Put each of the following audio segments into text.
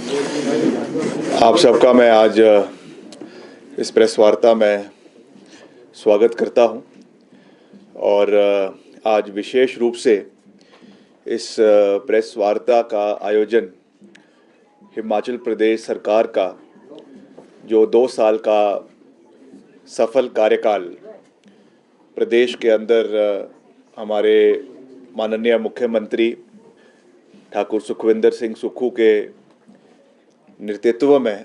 आप सबका मैं आज इस प्रेस वार्ता में स्वागत करता हूं और आज विशेष रूप से इस प्रेस वार्ता का आयोजन हिमाचल प्रदेश सरकार का जो 2 साल का सफल कार्यकाल प्रदेश के अंदर हमारे माननीय मुख्यमंत्री ठाकुर सुखविंदर सिंह सुक्खू के नेतृत्व में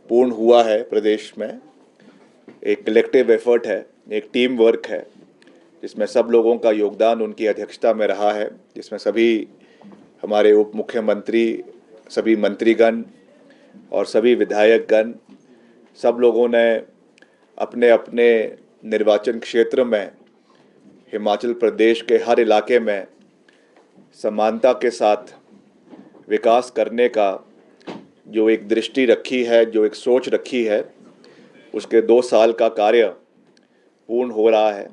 पूर्ण हुआ है। प्रदेश में एक कलेक्टिव एफर्ट है, एक टीम वर्क है, जिसमें सब लोगों का योगदान उनकी अध्यक्षता में रहा है, जिसमें सभी हमारे उप मुख्यमंत्री, सभी मंत्रीगण और सभी विधायकगण, सब लोगों ने अपने अपने निर्वाचन क्षेत्र में हिमाचल प्रदेश के हर इलाके में समानता के साथ विकास करने का जो एक दृष्टि रखी है, जो एक सोच रखी है, उसके 2 साल का कार्य पूर्ण हो रहा है।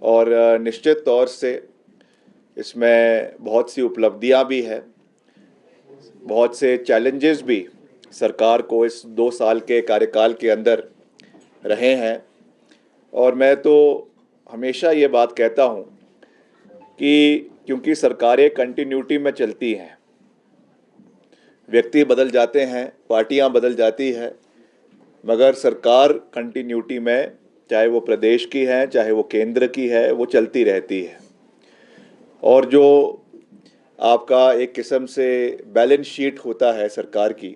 और निश्चित तौर से इसमें बहुत सी उपलब्धियां भी है, बहुत से चैलेंजेस भी सरकार को इस 2 साल के कार्यकाल के अंदर रहे हैं। और मैं तो हमेशा ये बात कहता हूँ कि क्योंकि सरकारें कंटिन्यूटी में चलती हैं, व्यक्ति बदल जाते हैं, पार्टियां बदल जाती है, मगर सरकार कंटिन्यूटी में, चाहे वो प्रदेश की है, चाहे वो केंद्र की है, वो चलती रहती है। और जो आपका एक किस्म से बैलेंस शीट होता है सरकार की,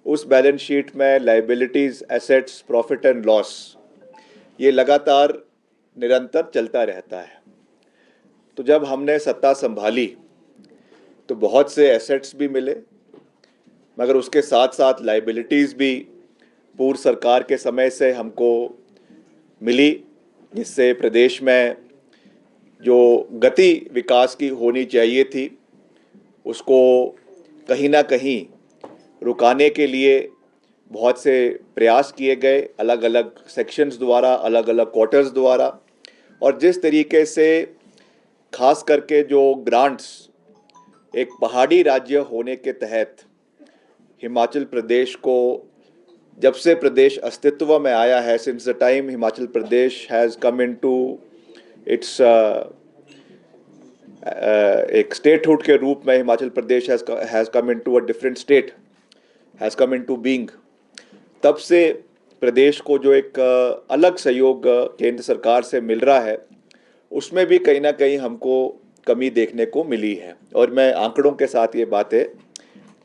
उस बैलेंस शीट में liabilities, assets, profit and loss, ये लगातार निरंतर चलता रहता है। तो जब हमने सत्ता संभाली तो बहुत से एसेट्स भी मिले, मगर उसके साथ साथ लायबिलिटीज़ भी पूर्व सरकार के समय से हमको मिली, जिससे प्रदेश में जो गति विकास की होनी चाहिए थी उसको कहीं ना कहीं रुकाने के लिए बहुत से प्रयास किए गए, अलग अलग सेक्शंस द्वारा, अलग अलग क्वार्टर्स द्वारा। और जिस तरीके से खास करके जो ग्रांट्स एक पहाड़ी राज्य होने के तहत हिमाचल प्रदेश को, जब से प्रदेश अस्तित्व में आया है, since the time Himachal Pradesh has come into its एक स्टेटहुड के रूप में Himachal Pradesh has come into a different state, has come into being, तब से प्रदेश को जो एक अलग सहयोग केंद्र सरकार से मिल रहा है, उसमें भी कहीं ना कहीं हमको कमी देखने को मिली है। और मैं आंकड़ों के साथ ये बातें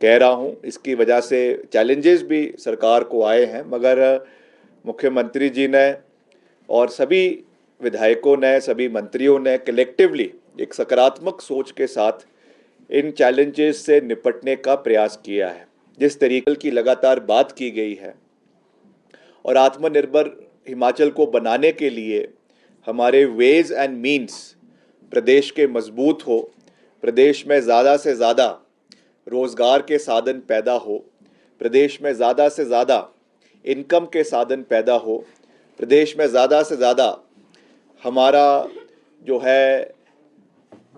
कह रहा हूँ। इसकी वजह से चैलेंजेस भी सरकार को आए हैं, मगर मुख्यमंत्री जी ने और सभी विधायकों ने, सभी मंत्रियों ने कलेक्टिवली एक सकारात्मक सोच के साथ इन चैलेंजेस से निपटने का प्रयास किया है। जिस तरीके की लगातार बात की गई है और आत्मनिर्भर हिमाचल को बनाने के लिए हमारे वेज एंड मीन्स प्रदेश के मजबूत हो, प्रदेश में ज़्यादा से ज़्यादा रोज़गार के साधन पैदा हो, प्रदेश में ज़्यादा से ज़्यादा इनकम के साधन पैदा हो, प्रदेश में ज़्यादा से ज़्यादा हमारा जो है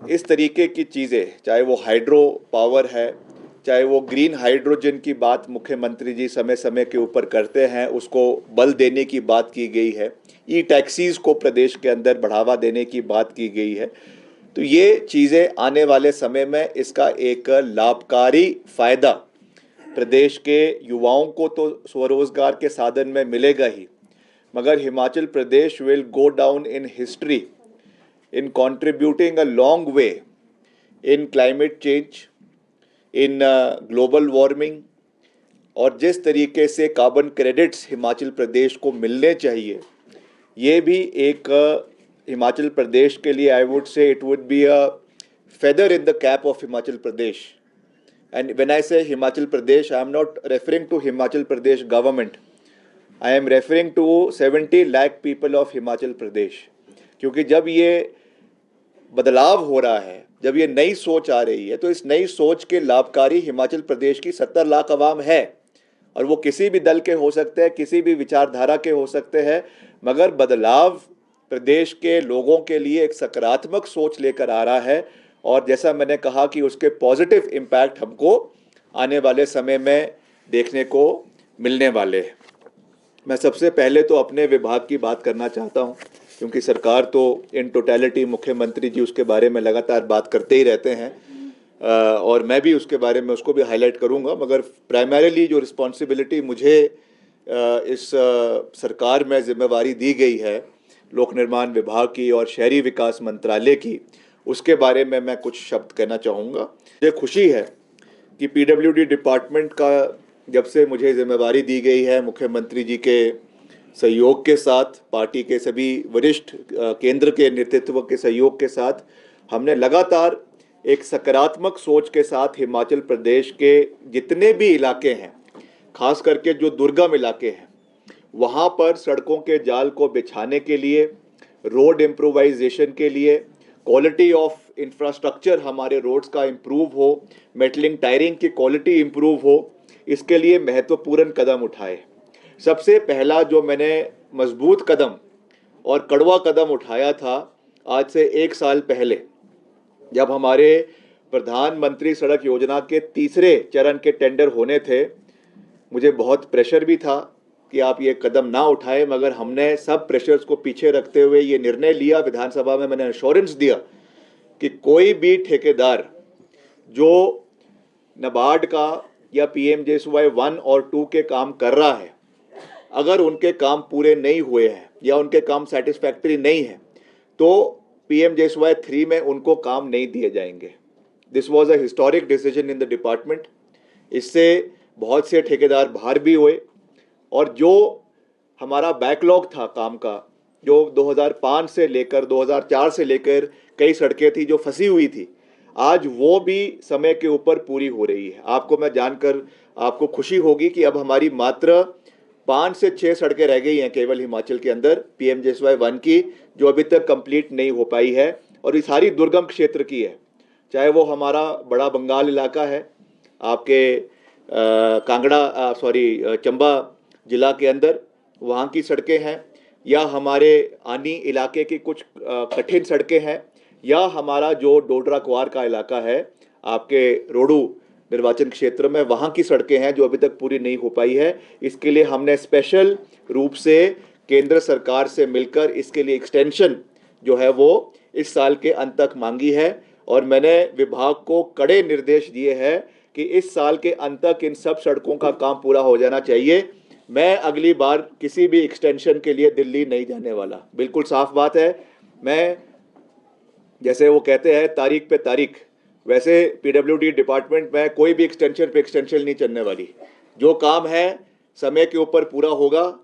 इस तरीके की चीज़ें, चाहे वो हाइड्रो पावर है, चाहे वो ग्रीन हाइड्रोजन की बात मुख्यमंत्री जी समय समय के ऊपर करते हैं, उसको बल देने की बात की गई है, ई टैक्सीज़ को प्रदेश के अंदर बढ़ावा देने की बात की गई है। तो ये चीज़ें आने वाले समय में इसका एक लाभकारी फ़ायदा प्रदेश के युवाओं को तो स्वरोजगार के साधन में मिलेगा ही, मगर Himachal Pradesh will go down in history in contributing a long way in climate change, in global warming. और जिस तरीके से कार्बन क्रेडिट्स हिमाचल प्रदेश को मिलने चाहिए, ये भी एक हिमाचल प्रदेश के लिए, I would say it would be a feather in the cap of Himachal Pradesh. And when I say Himachal Pradesh, I am not referring to Himachal Pradesh government. I am referring to 70 lakh people of Himachal Pradesh. क्योंकि जब ये बदलाव हो रहा है, जब ये नई सोच आ रही है, तो इस नई सोच के लाभकारी हिमाचल प्रदेश की 70 लाख आवाम है। और वो किसी भी दल के हो सकते हैं, किसी भी विचारधारा के हो सकते हैं, मगर बदलाव प्रदेश के लोगों के लिए एक सकारात्मक सोच लेकर आ रहा है। और जैसा मैंने कहा कि उसके पॉजिटिव इम्पैक्ट हमको आने वाले समय में देखने को मिलने वाले हैं। मैं सबसे पहले तो अपने विभाग की बात करना चाहता हूं, क्योंकि सरकार तो इन टोटलिटी मुख्यमंत्री जी उसके बारे में लगातार बात करते ही रहते हैं, और मैं भी उसके बारे में उसको भी हाईलाइट करूंगा। मगर प्राइमरीली जो रिस्पॉन्सिबिलिटी मुझे इस सरकार में जिम्मेवारी दी गई है लोक निर्माण विभाग की और शहरी विकास मंत्रालय की, उसके बारे में मैं कुछ शब्द कहना चाहूँगा। मुझे खुशी है कि पीडब्ल्यूडी डिपार्टमेंट का जब से मुझे जिम्मेवारी दी गई है, मुख्यमंत्री जी के सहयोग के साथ, पार्टी के सभी वरिष्ठ केंद्र के नेतृत्व के सहयोग के साथ, हमने लगातार एक सकारात्मक सोच के साथ हिमाचल प्रदेश के जितने भी इलाके हैं, खास करके जो दुर्गम इलाके हैं, वहाँ पर सड़कों के जाल को बिछाने के लिए, रोड इम्प्रोवाइजेशन के लिए, क्वालिटी ऑफ इंफ्रास्ट्रक्चर हमारे रोड्स का इम्प्रूव हो, मेटलिंग टायरिंग की क्वालिटी इम्प्रूव हो, इसके लिए महत्वपूर्ण कदम उठाए। सबसे पहला जो मैंने मजबूत कदम और कड़वा कदम उठाया था आज से 1 साल पहले, जब हमारे प्रधानमंत्री सड़क योजना के तीसरे चरण के टेंडर होने थे। मुझे बहुत प्रेशर भी था कि आप ये कदम ना उठाएं, मगर हमने सब प्रेशर्स को पीछे रखते हुए ये निर्णय लिया। विधानसभा में मैंने एश्योरेंस दिया कि कोई भी ठेकेदार जो नाबार्ड का या पीएमजेएसवाई 1 और 2 के काम कर रहा है, अगर उनके काम पूरे नहीं हुए हैं या उनके काम सेटिस्फैक्ट्री नहीं है, तो पीएमजेएसवाई 3 में उनको काम नहीं दिए जाएंगे। This was a historic decision in the department. इससे बहुत से ठेकेदार बाहर भी हुए, और जो हमारा बैकलॉग था काम का, जो 2005 से लेकर 2004 से लेकर कई सड़कें थी जो फंसी हुई थी, आज वो भी समय के ऊपर पूरी हो रही है। आपको मैं जानकर आपको खुशी होगी कि अब हमारी मात्र 5 से 6 सड़कें रह गई हैं केवल हिमाचल के अंदर पीएमजेएसवाई 1 की, जो अभी तक कंप्लीट नहीं हो पाई है, और ये सारी दुर्गम क्षेत्र की है। चाहे वो हमारा बड़ा बंगाल इलाका है, आपके चंबा जिला के अंदर वहाँ की सड़कें हैं, या हमारे आनी इलाके की कुछ कठिन सड़कें हैं, या हमारा जो डोडरा क्वार का इलाका है आपके रोडू निर्वाचन क्षेत्र में, वहाँ की सड़कें हैं जो अभी तक पूरी नहीं हो पाई है। इसके लिए हमने स्पेशल रूप से केंद्र सरकार से मिलकर इसके लिए एक्सटेंशन जो है वो इस साल के अंत तक मांगी है, और मैंने विभाग को कड़े निर्देश दिए हैं कि इस साल के अंत तक इन सब सड़कों का काम पूरा हो जाना चाहिए। मैं अगली बार किसी भी एक्सटेंशन के लिए दिल्ली नहीं जाने वाला, बिल्कुल साफ बात है। मैं, जैसे वो कहते हैं तारीख पे तारीख, वैसे पीडब्ल्यूडी डिपार्टमेंट में कोई भी एक्सटेंशन पे एक्सटेंशन नहीं चलने वाली। जो काम है समय के ऊपर पूरा होगा।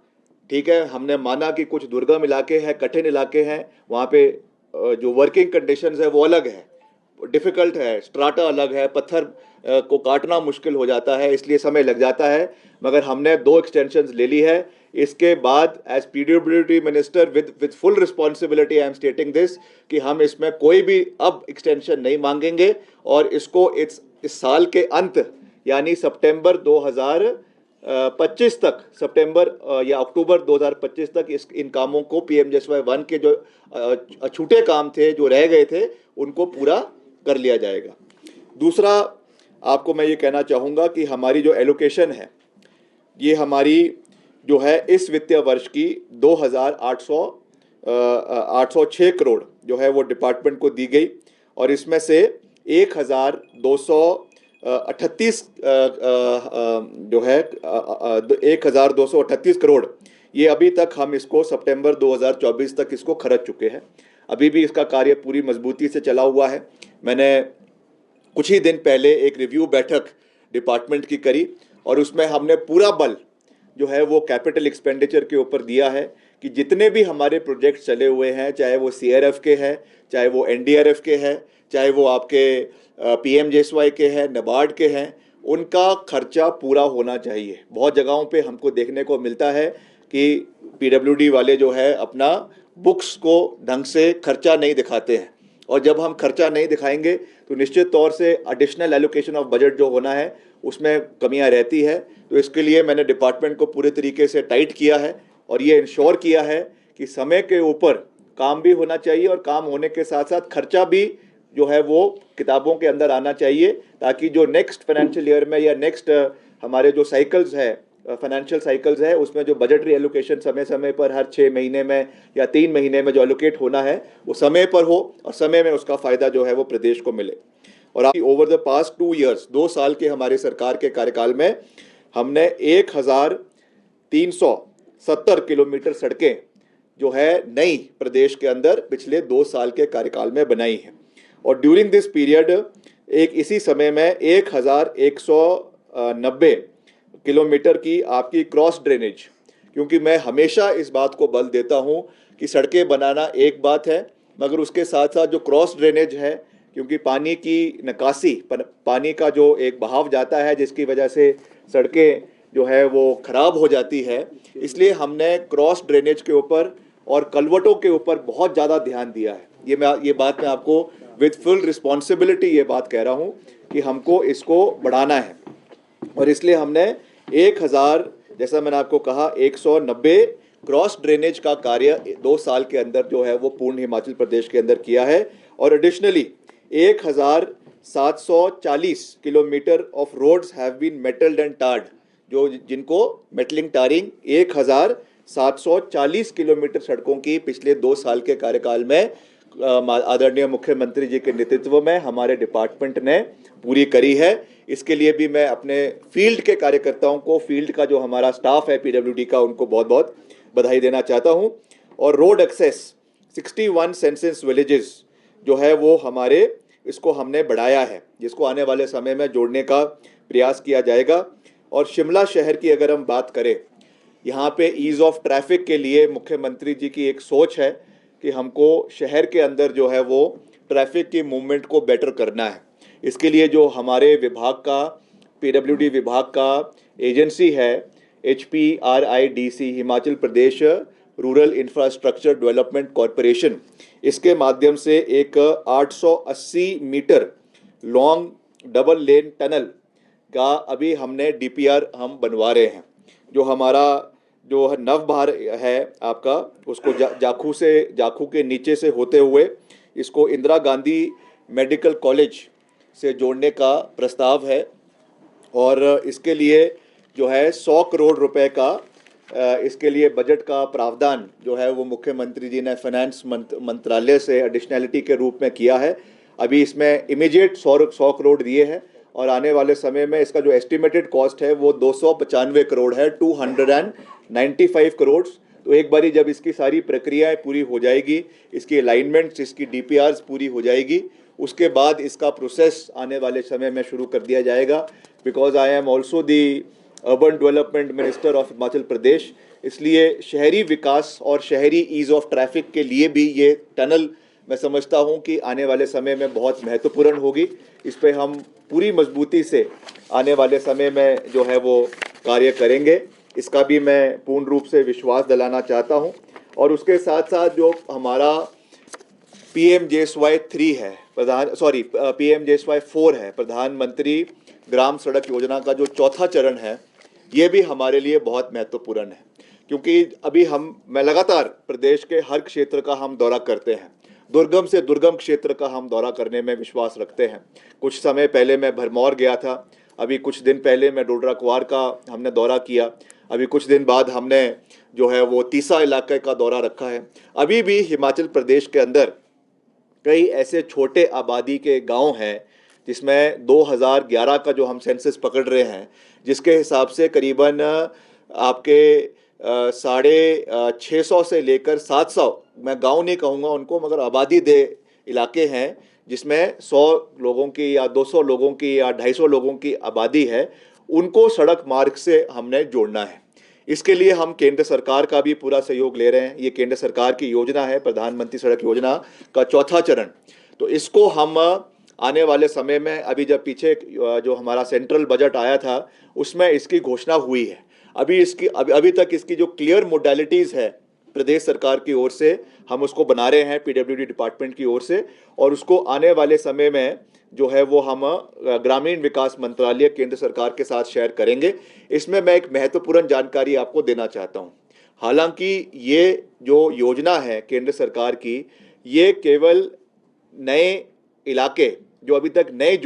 ठीक है, हमने माना कि कुछ दुर्गम इलाके हैं, कठिन इलाके हैं, वहाँ पे जो वर्किंग कंडीशंस है वो अलग है, डिफ़िकल्ट है, स्ट्राटा अलग है, पत्थर को काटना मुश्किल हो जाता है, इसलिए समय लग जाता है। मगर हमने 2 एक्सटेंशंस ले ली है। इसके बाद as PWD minister with full responsibility I am stating this कि हम इसमें कोई भी अब एक्सटेंशन नहीं मांगेंगे, और इसको इस साल के अंत यानी सितंबर 2025 तक, सितंबर या अक्टूबर 2025 तक इन कामों को पीएमजेएसवाई 1 के जो छूटे काम थे, जो रह गए थे, उनको पूरा कर लिया जाएगा। दूसरा, आपको मैं ये कहना चाहूँगा कि हमारी जो एलोकेशन है, ये हमारी जो है इस वित्तीय वर्ष की 2,806 करोड़ जो है वो डिपार्टमेंट को दी गई, और इसमें से 1,238 जो है 1,238 करोड़, ये अभी तक हम इसको सितंबर 2024 तक इसको खर्च चुके हैं। अभी भी इसका कार्य पूरी मजबूती से चला हुआ है। मैंने कुछ ही दिन पहले एक रिव्यू बैठक डिपार्टमेंट की करी, और उसमें हमने पूरा बल जो है वो कैपिटल एक्सपेंडिचर के ऊपर दिया है कि जितने भी हमारे प्रोजेक्ट चले हुए हैं, चाहे वो सीआरएफ के हैं, चाहे वो एनडीआरएफ के हैं, चाहे वो आपके पीएमजेएसवाई के हैं, नाबार्ड के हैं, उनका खर्चा पूरा होना चाहिए। बहुत जगहों पे हमको देखने को मिलता है कि पीडब्ल्यूडी वाले जो है अपना बुक्स को ढंग से खर्चा नहीं दिखाते हैं, और जब हम खर्चा नहीं दिखाएंगे तो निश्चित तौर से एडिशनल एलोकेशन ऑफ बजट जो होना है उसमें कमियां रहती है। तो इसके लिए मैंने डिपार्टमेंट को पूरे तरीके से टाइट किया है, और ये इंश्योर किया है कि समय के ऊपर काम भी होना चाहिए, और काम होने के साथ साथ खर्चा भी जो है वो किताबों के अंदर आना चाहिए, ताकि जो नेक्स्ट फाइनेंशियल ईयर में या नेक्स्ट हमारे जो साइकिल्स है, फाइनेंशियल साइकिल्स है, उसमें जो बजटरी एलोकेशन समय समय पर हर 6 महीने में या 3 महीने में जो एलोकेट होना है वो समय पर हो और समय में उसका फायदा जो है वो प्रदेश को मिले। और आप ओवर द पास्ट 2 ईयर्स, 2 साल के हमारे सरकार के कार्यकाल में हमने 1370 किलोमीटर सड़कें जो है नई प्रदेश के अंदर पिछले 2 साल के कार्यकाल में बनाई है। और ड्यूरिंग दिस पीरियड एक इसी समय में 1190 किलोमीटर की आपकी क्रॉस ड्रेनेज, क्योंकि मैं हमेशा इस बात को बल देता हूं कि सड़कें बनाना एक बात है, मगर उसके साथ साथ जो क्रॉस ड्रेनेज है, क्योंकि पानी की निकासी, पानी का जो एक बहाव जाता है जिसकी वजह से सड़कें जो है वो खराब हो जाती है, इसलिए हमने क्रॉस ड्रेनेज के ऊपर और कलवटों के ऊपर बहुत ज़्यादा ध्यान दिया है। ये बात मैं आपको विद फुल रिस्पॉन्सिबिलिटी ये बात कह रहा हूँ कि हमको इसको बढ़ाना है। और इसलिए हमने 1000, जैसा मैंने आपको कहा, 190 क्रॉस ड्रेनेज का कार्य 2 साल के अंदर जो है वो पूर्ण हिमाचल प्रदेश के अंदर किया है। और additionally 1740 kilometre of roads have been metalled and tarred, जो जिनको मेटलिंग टारिंग 1740 किलोमीटर सड़कों की पिछले 2 साल के कार्यकाल में आदरणीय मुख्यमंत्री जी के नेतृत्व में हमारे डिपार्टमेंट ने पूरी करी है। इसके लिए भी मैं अपने फील्ड के कार्यकर्ताओं को, फील्ड का जो हमारा स्टाफ है पीडब्ल्यूडी का, उनको बहुत बहुत बधाई देना चाहता हूं। और रोड एक्सेस 61 सेंसस विलेजेस जो है वो हमारे, इसको हमने बढ़ाया है, जिसको आने वाले समय में जोड़ने का प्रयास किया जाएगा। और शिमला शहर की अगर हम बात करें, यहाँ पे ईज़ ऑफ ट्रैफिक के लिए मुख्यमंत्री जी की एक सोच है कि हमको शहर के अंदर जो है वो ट्रैफिक की मूवमेंट को बेटर करना है। इसके लिए जो हमारे विभाग का, पीडब्ल्यूडी विभाग का एजेंसी है HPRIDC, Himachal Pradesh rural infrastructure development corporation, इसके माध्यम से एक 880 metre long double lane tunnel का अभी हमने DPR हम बनवा रहे हैं। जो हमारा जो नवभार है आपका, उसको जाखू के नीचे से होते हुए इसको इंदिरा गांधी मेडिकल कॉलेज से जोड़ने का प्रस्ताव है। और इसके लिए जो है 100 करोड़ रुपए का इसके लिए बजट का प्रावधान जो है वो मुख्यमंत्री जी ने फाइनेंस मंत्रालय से एडिशनलिटी के रूप में किया है। अभी इसमें इमीडिएट 100 करोड़ दिए हैं और आने वाले समय में इसका जो एस्टिमेटेड कॉस्ट है वो 295 करोड़ है, 295 करोड़। तो एक बारी जब इसकी सारी प्रक्रियाएं पूरी हो जाएगी, इसकी अलाइनमेंट्स, इसकी DPRs पूरी हो जाएगी, उसके बाद इसका प्रोसेस आने वाले समय में शुरू कर दिया जाएगा। Because I am also the urban development minister of Himachal Pradesh, इसलिए शहरी विकास और शहरी ईज़ ऑफ ट्रैफिक के लिए भी ये टनल मैं समझता हूँ कि आने वाले समय में बहुत महत्वपूर्ण होगी। इस पर हम पूरी मजबूती से आने वाले समय में जो है वो कार्य करेंगे, इसका भी मैं पूर्ण रूप से विश्वास दिलाना चाहता हूँ। और उसके साथ साथ जो हमारा PMJSY 3 है, PMJSY 4 है, प्रधानमंत्री ग्राम सड़क योजना का जो चौथा चरण है, ये भी हमारे लिए बहुत महत्वपूर्ण है। क्योंकि अभी मैं लगातार प्रदेश के हर क्षेत्र का हम दौरा करते हैं, दुर्गम से दुर्गम क्षेत्र का हम दौरा करने में विश्वास रखते हैं। कुछ समय पहले मैं भरमौर गया था, अभी कुछ दिन पहले मैं डोडरा कुआर का हमने दौरा किया, अभी कुछ दिन बाद हमने जो है वो तीसा इलाके का दौरा रखा है। अभी भी हिमाचल प्रदेश के अंदर कई ऐसे छोटे आबादी के गांव हैं जिसमें 2011 का जो हम सेंसस पकड़ रहे हैं, जिसके हिसाब से करीबन आपके 650 से लेकर 700, मैं गांव नहीं कहूँगा उनको, मगर आबादी दे इलाके हैं जिसमें 100 लोगों की या 200 लोगों की या 250 लोगों की आबादी है, उनको सड़क मार्ग से हमने जोड़ना है। इसके लिए हम केंद्र सरकार का भी पूरा सहयोग ले रहे हैं। ये केंद्र सरकार की योजना है, प्रधानमंत्री सड़क योजना का चौथा चरण। तो इसको हम आने वाले समय में, अभी जब पीछे जो हमारा सेंट्रल बजट आया था उसमें इसकी घोषणा हुई है। अभी तक इसकी जो क्लियर मोडालिटीज़ है प्रदेश सरकार की ओर से, हम उसको बना रहे हैं पीडब्ल्यूडी डिपार्टमेंट की ओर से, और उसको आने वाले समय में जो है वो हम ग्रामीण विकास मंत्रालय केंद्र सरकार के साथ शेयर करेंगे। इसमें मैं एक महत्वपूर्ण जानकारी आपको देना चाहता हूं। हालांकि ये जो योजना है केंद्र सरकार की, ये केवल नए इलाके जो अभी तक नहीं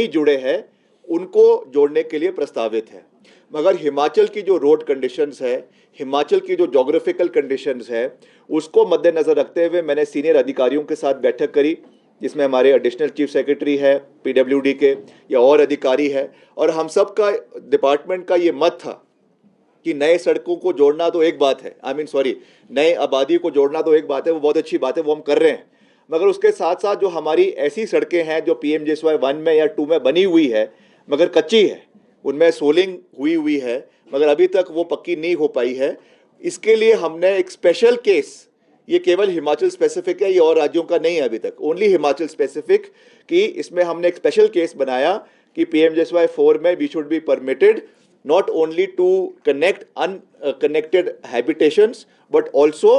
जुड़े हैं उनको जोड़ने के लिए प्रस्तावित है। मगर हिमाचल की जो रोड कंडीशंस है, हिमाचल की जो जोग्राफिकल कंडीशंस है, उसको मद्देनज़र रखते हुए मैंने सीनियर अधिकारियों के साथ बैठक करी, जिसमें हमारे एडिशनल चीफ सेक्रेटरी है पीडब्ल्यूडी के या और अधिकारी है, और हम सब का डिपार्टमेंट का ये मत था कि नए सड़कों को जोड़ना तो एक बात है, नए आबादी को जोड़ना तो एक बात है, वो बहुत अच्छी बात है, वो हम कर रहे हैं। मगर उसके साथ साथ जो हमारी ऐसी सड़कें हैं जो पीएमजीएसवाई 1 में या 2 में बनी हुई है मगर कच्ची है, उनमें सोलिंग हुई है मगर अभी तक वो पक्की नहीं हो पाई है, इसके लिए हमने एक स्पेशल केस, ये केवल हिमाचल स्पेसिफिक है, ये और राज्यों का नहीं है अभी तक, ओनली हिमाचल स्पेसिफिक, कि इसमें हमने एक स्पेशल केस बनाया कि पीएमजीएसवाई 4 में we should be permitted not only to connect unconnected habitations but also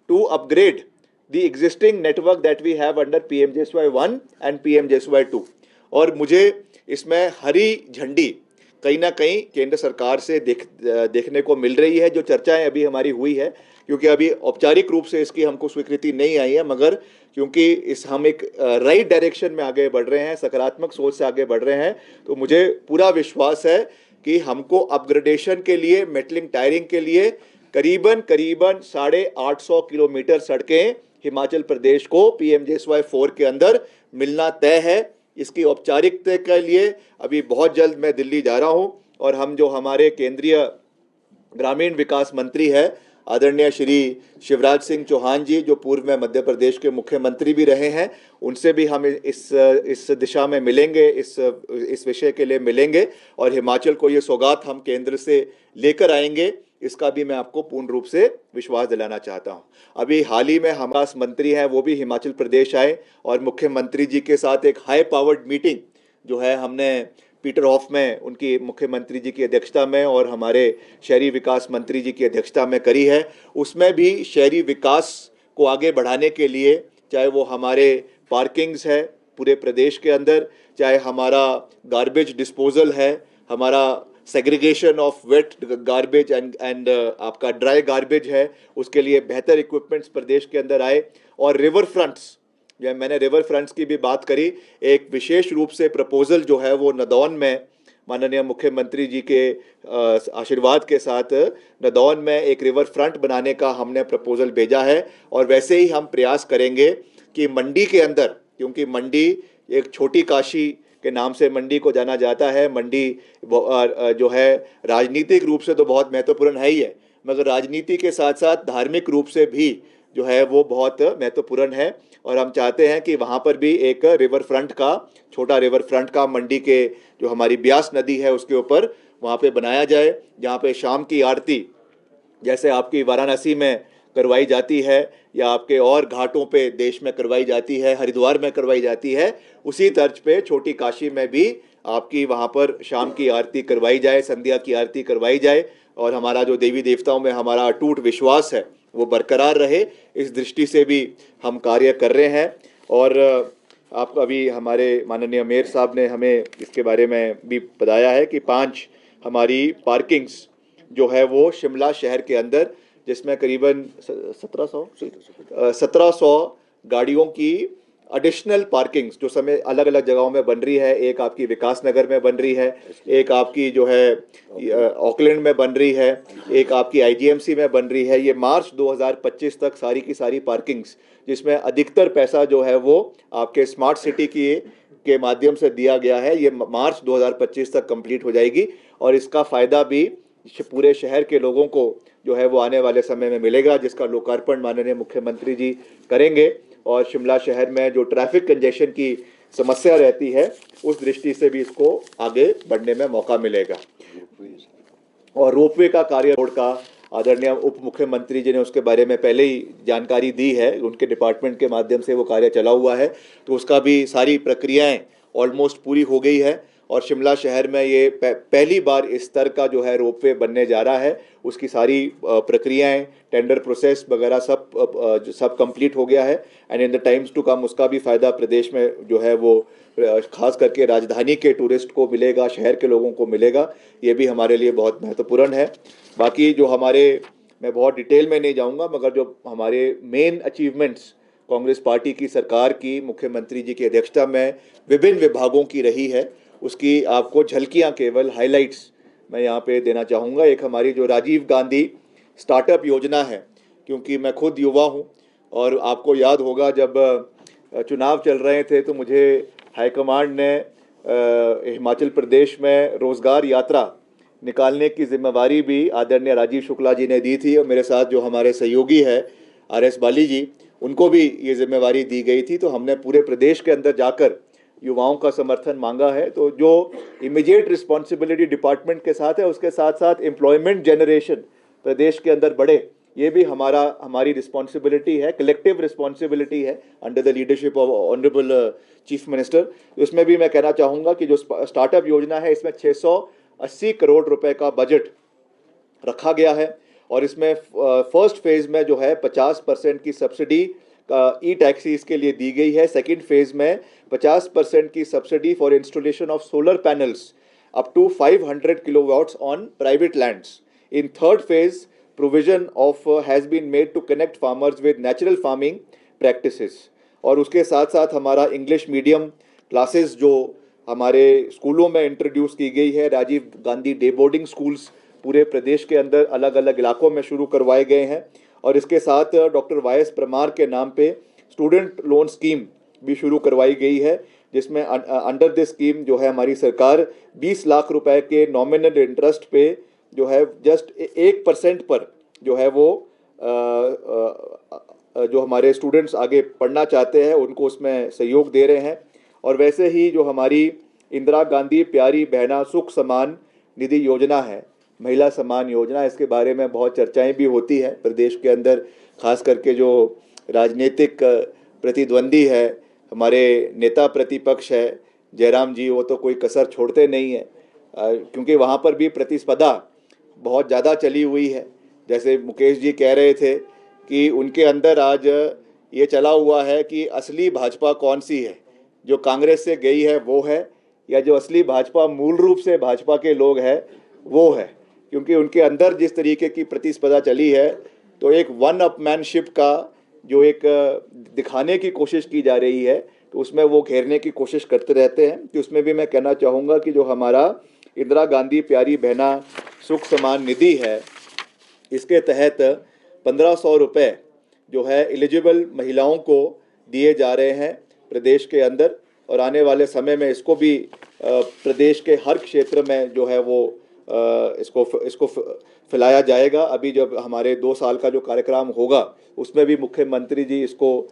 to upgrade the existing network that we have under PMJSY 1 and PMJSY 2। और मुझे इसमें हरी झंडी कहीं ना कहीं केंद्र सरकार से देखने को मिल रही है। जो चर्चाएं अभी हमारी हुई है, क्योंकि अभी औपचारिक रूप से इसकी हमको स्वीकृति नहीं आई है, मगर क्योंकि हम एक राइट डायरेक्शन में आगे बढ़ रहे हैं, सकारात्मक सोच से आगे बढ़ रहे हैं, तो मुझे पूरा विश्वास है कि हमको अपग्रेडेशन के लिए, मेटलिंग टायरिंग के लिए करीबन 850 किलोमीटर सड़कें हिमाचल प्रदेश को पीएमजीएसवाई 4 के अंदर मिलना तय है। इसकी औपचारिकता के लिए अभी बहुत जल्द मैं दिल्ली जा रहा हूं, और हम जो हमारे केंद्रीय ग्रामीण विकास मंत्री है आदरणीय श्री शिवराज सिंह चौहान जी, जो पूर्व में मध्य प्रदेश के मुख्यमंत्री भी रहे हैं, उनसे भी हम इस दिशा में मिलेंगे, इस विषय के लिए मिलेंगे, और हिमाचल को ये सौगात हम केंद्र से लेकर आएंगे, इसका भी मैं आपको पूर्ण रूप से विश्वास दिलाना चाहता हूं। अभी हाल ही में हमारे मंत्री हैं वो भी हिमाचल प्रदेश आए, और मुख्यमंत्री जी के साथ एक हाई पावर्ड मीटिंग जो है हमने पीटर हॉफ में, उनकी मुख्यमंत्री जी की अध्यक्षता में और हमारे शहरी विकास मंत्री जी की अध्यक्षता में करी है। उसमें भी शहरी विकास को आगे बढ़ाने के लिए, चाहे वो हमारे पार्किंग्स है पूरे प्रदेश के अंदर, चाहे हमारा गार्बेज डिस्पोजल है, हमारा segregation of wet garbage and आपका ड्राई गार्बेज है, उसके लिए बेहतर इक्विपमेंट्स प्रदेश के अंदर आए। और रिवर फ्रंट्स, मैंने रिवर फ्रंट्स की भी बात करी, एक विशेष रूप से प्रपोजल जो है वो नदौन में माननीय मुख्यमंत्री जी के आशीर्वाद के साथ नदौन में एक रिवर फ्रंट बनाने का हमने प्रपोजल भेजा है। और वैसे ही हम प्रयास करेंगे कि मंडी के अंदर, क्योंकि मंडी एक छोटी काशी के नाम से मंडी को जाना जाता है, मंडी जो है राजनीतिक रूप से तो बहुत महत्वपूर्ण है ही है, मगर राजनीति के साथ साथ धार्मिक रूप से भी जो है वो बहुत महत्वपूर्ण है। और हम चाहते हैं कि वहाँ पर भी एक रिवर फ्रंट का, छोटा रिवर फ्रंट का मंडी के जो हमारी ब्यास नदी है उसके ऊपर वहाँ पे बनाया जाए, जहाँ पे शाम की आरती जैसे आपकी वाराणसी में करवाई जाती है या आपके और घाटों पे देश में करवाई जाती है, हरिद्वार में करवाई जाती है, उसी तर्ज पे छोटी काशी में भी आपकी वहाँ पर शाम की आरती करवाई जाए, संध्या की आरती करवाई जाए, और हमारा जो देवी देवताओं में हमारा अटूट विश्वास है वो बरकरार रहे, इस दृष्टि से भी हम कार्य कर रहे हैं। और आपको अभी हमारे माननीय मेयर साहब ने हमें इसके बारे में भी बताया है कि 5 हमारी पार्किंग्स जो है वो शिमला शहर के अंदर, जिसमें करीबन 1700 गाड़ियों की एडिशनल पार्किंग्स जो समय अलग अलग जगहों में बन रही है, एक आपकी विकास नगर में बन रही है, एक आपकी जो है ऑकलैंड में बन रही है, एक आपकी आईजीएमसी में बन रही है। ये मार्च 2025 तक सारी की सारी पार्किंग्स, जिसमें अधिकतर पैसा जो है वो आपके स्मार्ट सिटी के माध्यम से दिया गया है, ये मार्च 2025 तक कंप्लीट हो जाएगी, और इसका फ़ायदा भी पूरे शहर के लोगों को जो है वो आने वाले समय में मिलेगा, जिसका लोकार्पण माननीय मुख्यमंत्री जी करेंगे। और शिमला शहर में जो ट्रैफिक कंजेशन की समस्या रहती है, उस दृष्टि से भी इसको आगे बढ़ने में मौका मिलेगा। और रोपवे का कार्य रोड का आदरणीय उप मुख्यमंत्री जी ने उसके बारे में पहले ही जानकारी दी है, उनके डिपार्टमेंट के माध्यम से वो कार्य चला हुआ है, तो उसका भी सारी प्रक्रियाएं ऑलमोस्ट पूरी हो गई है। और शिमला शहर में ये पहली बार इस स्तर का जो है रोपवे बनने जा रहा है, उसकी सारी प्रक्रियाएं, टेंडर प्रोसेस वगैरह सब कंप्लीट हो गया है, and in the times to come उसका भी फ़ायदा प्रदेश में जो है वो खास करके राजधानी के टूरिस्ट को मिलेगा, शहर के लोगों को मिलेगा, ये भी हमारे लिए बहुत महत्वपूर्ण है। बाकी जो हमारे, मैं बहुत डिटेल में नहीं जाऊंगा, मगर जो हमारे मेन अचीवमेंट्स कांग्रेस पार्टी की सरकार की मुख्यमंत्री जी की अध्यक्षता में विभिन्न विभागों की रही है, उसकी आपको झलकियां, केवल हाइलाइट्स मैं यहाँ पे देना चाहूँगा। एक हमारी जो राजीव गांधी स्टार्टअप योजना है, क्योंकि मैं खुद युवा हूँ और आपको याद होगा जब चुनाव चल रहे थे तो मुझे हाईकमांड ने हिमाचल प्रदेश में रोज़गार यात्रा निकालने की जिम्मेवारी भी आदरणीय राजीव शुक्ला जी ने दी थी, और मेरे साथ जो हमारे सहयोगी है RS बाली जी, उनको भी ये जिम्मेवारी दी गई थी। तो हमने पूरे प्रदेश के अंदर जाकर युवाओं का समर्थन मांगा है। तो जो इमीडिएट रिस्पॉन्सिबिलिटी डिपार्टमेंट के साथ है, उसके साथ साथ एम्प्लॉयमेंट जनरेशन प्रदेश के अंदर बढ़े, ये भी हमारी रिस्पॉन्सिबिलिटी है, कलेक्टिव रिस्पॉन्सिबिलिटी है under the leadership of honourable chief minister. इसमें भी मैं कहना चाहूँगा कि जो स्टार्टअप योजना है, इसमें 680 करोड़ रुपए का बजट रखा गया है, और इसमें फर्स्ट फेज में जो है 50% की सब्सिडी ई टैक्सीज के लिए दी गई है। सेकंड फेज में 50% की subsidy for installation of solar panels up to 500 kilowatts on private lands. In third phase provision of has been made to connect farmers with natural farming practices। और उसके साथ साथ हमारा इंग्लिश मीडियम क्लासेस जो हमारे स्कूलों में इंट्रोड्यूस की गई है, Rajiv Gandhi day boarding schools पूरे प्रदेश के अंदर अलग अलग इलाकों में शुरू करवाए गए हैं। और इसके साथ डॉक्टर YS परमार के नाम पे स्टूडेंट लोन स्कीम भी शुरू करवाई गई है, जिसमें अंडर दिस स्कीम जो है हमारी सरकार 20 लाख रुपए के नॉमिनल इंटरेस्ट पे जो है जस्ट 1% पर जो है वो जो हमारे स्टूडेंट्स आगे पढ़ना चाहते हैं उनको उसमें सहयोग दे रहे हैं। और वैसे ही जो हमारी इंदिरा गांधी प्यारी बहना सुख समान निधि योजना है, महिला सम्मान योजना, इसके बारे में बहुत चर्चाएं भी होती है प्रदेश के अंदर। खास करके जो राजनीतिक प्रतिद्वंदी है, हमारे नेता प्रतिपक्ष है जयराम जी, वो तो कोई कसर छोड़ते नहीं है, क्योंकि वहाँ पर भी प्रतिस्पर्धा बहुत ज़्यादा चली हुई है। जैसे मुकेश जी कह रहे थे कि उनके अंदर आज ये चला हुआ है कि असली भाजपा कौन सी है, जो कांग्रेस से गई है वो है, या जो असली भाजपा मूल रूप से भाजपा के लोग हैं वो है। क्योंकि उनके अंदर जिस तरीके की प्रतिस्पर्धा चली है, तो एक वन अपमैनशिप का जो एक दिखाने की कोशिश की जा रही है, तो उसमें वो घेरने की कोशिश करते रहते हैं। तो उसमें भी मैं कहना चाहूँगा कि जो हमारा इंदिरा गांधी प्यारी बहना सुख समान निधि है, इसके तहत 1500 रुपये जो है एलिजिबल महिलाओं को दिए जा रहे हैं प्रदेश के अंदर। और आने वाले समय में इसको भी प्रदेश के हर क्षेत्र में जो है वो इसको फैलाया जाएगा। अभी जब हमारे 2 साल का जो कार्यक्रम होगा, उसमें भी मुख्यमंत्री जी इसको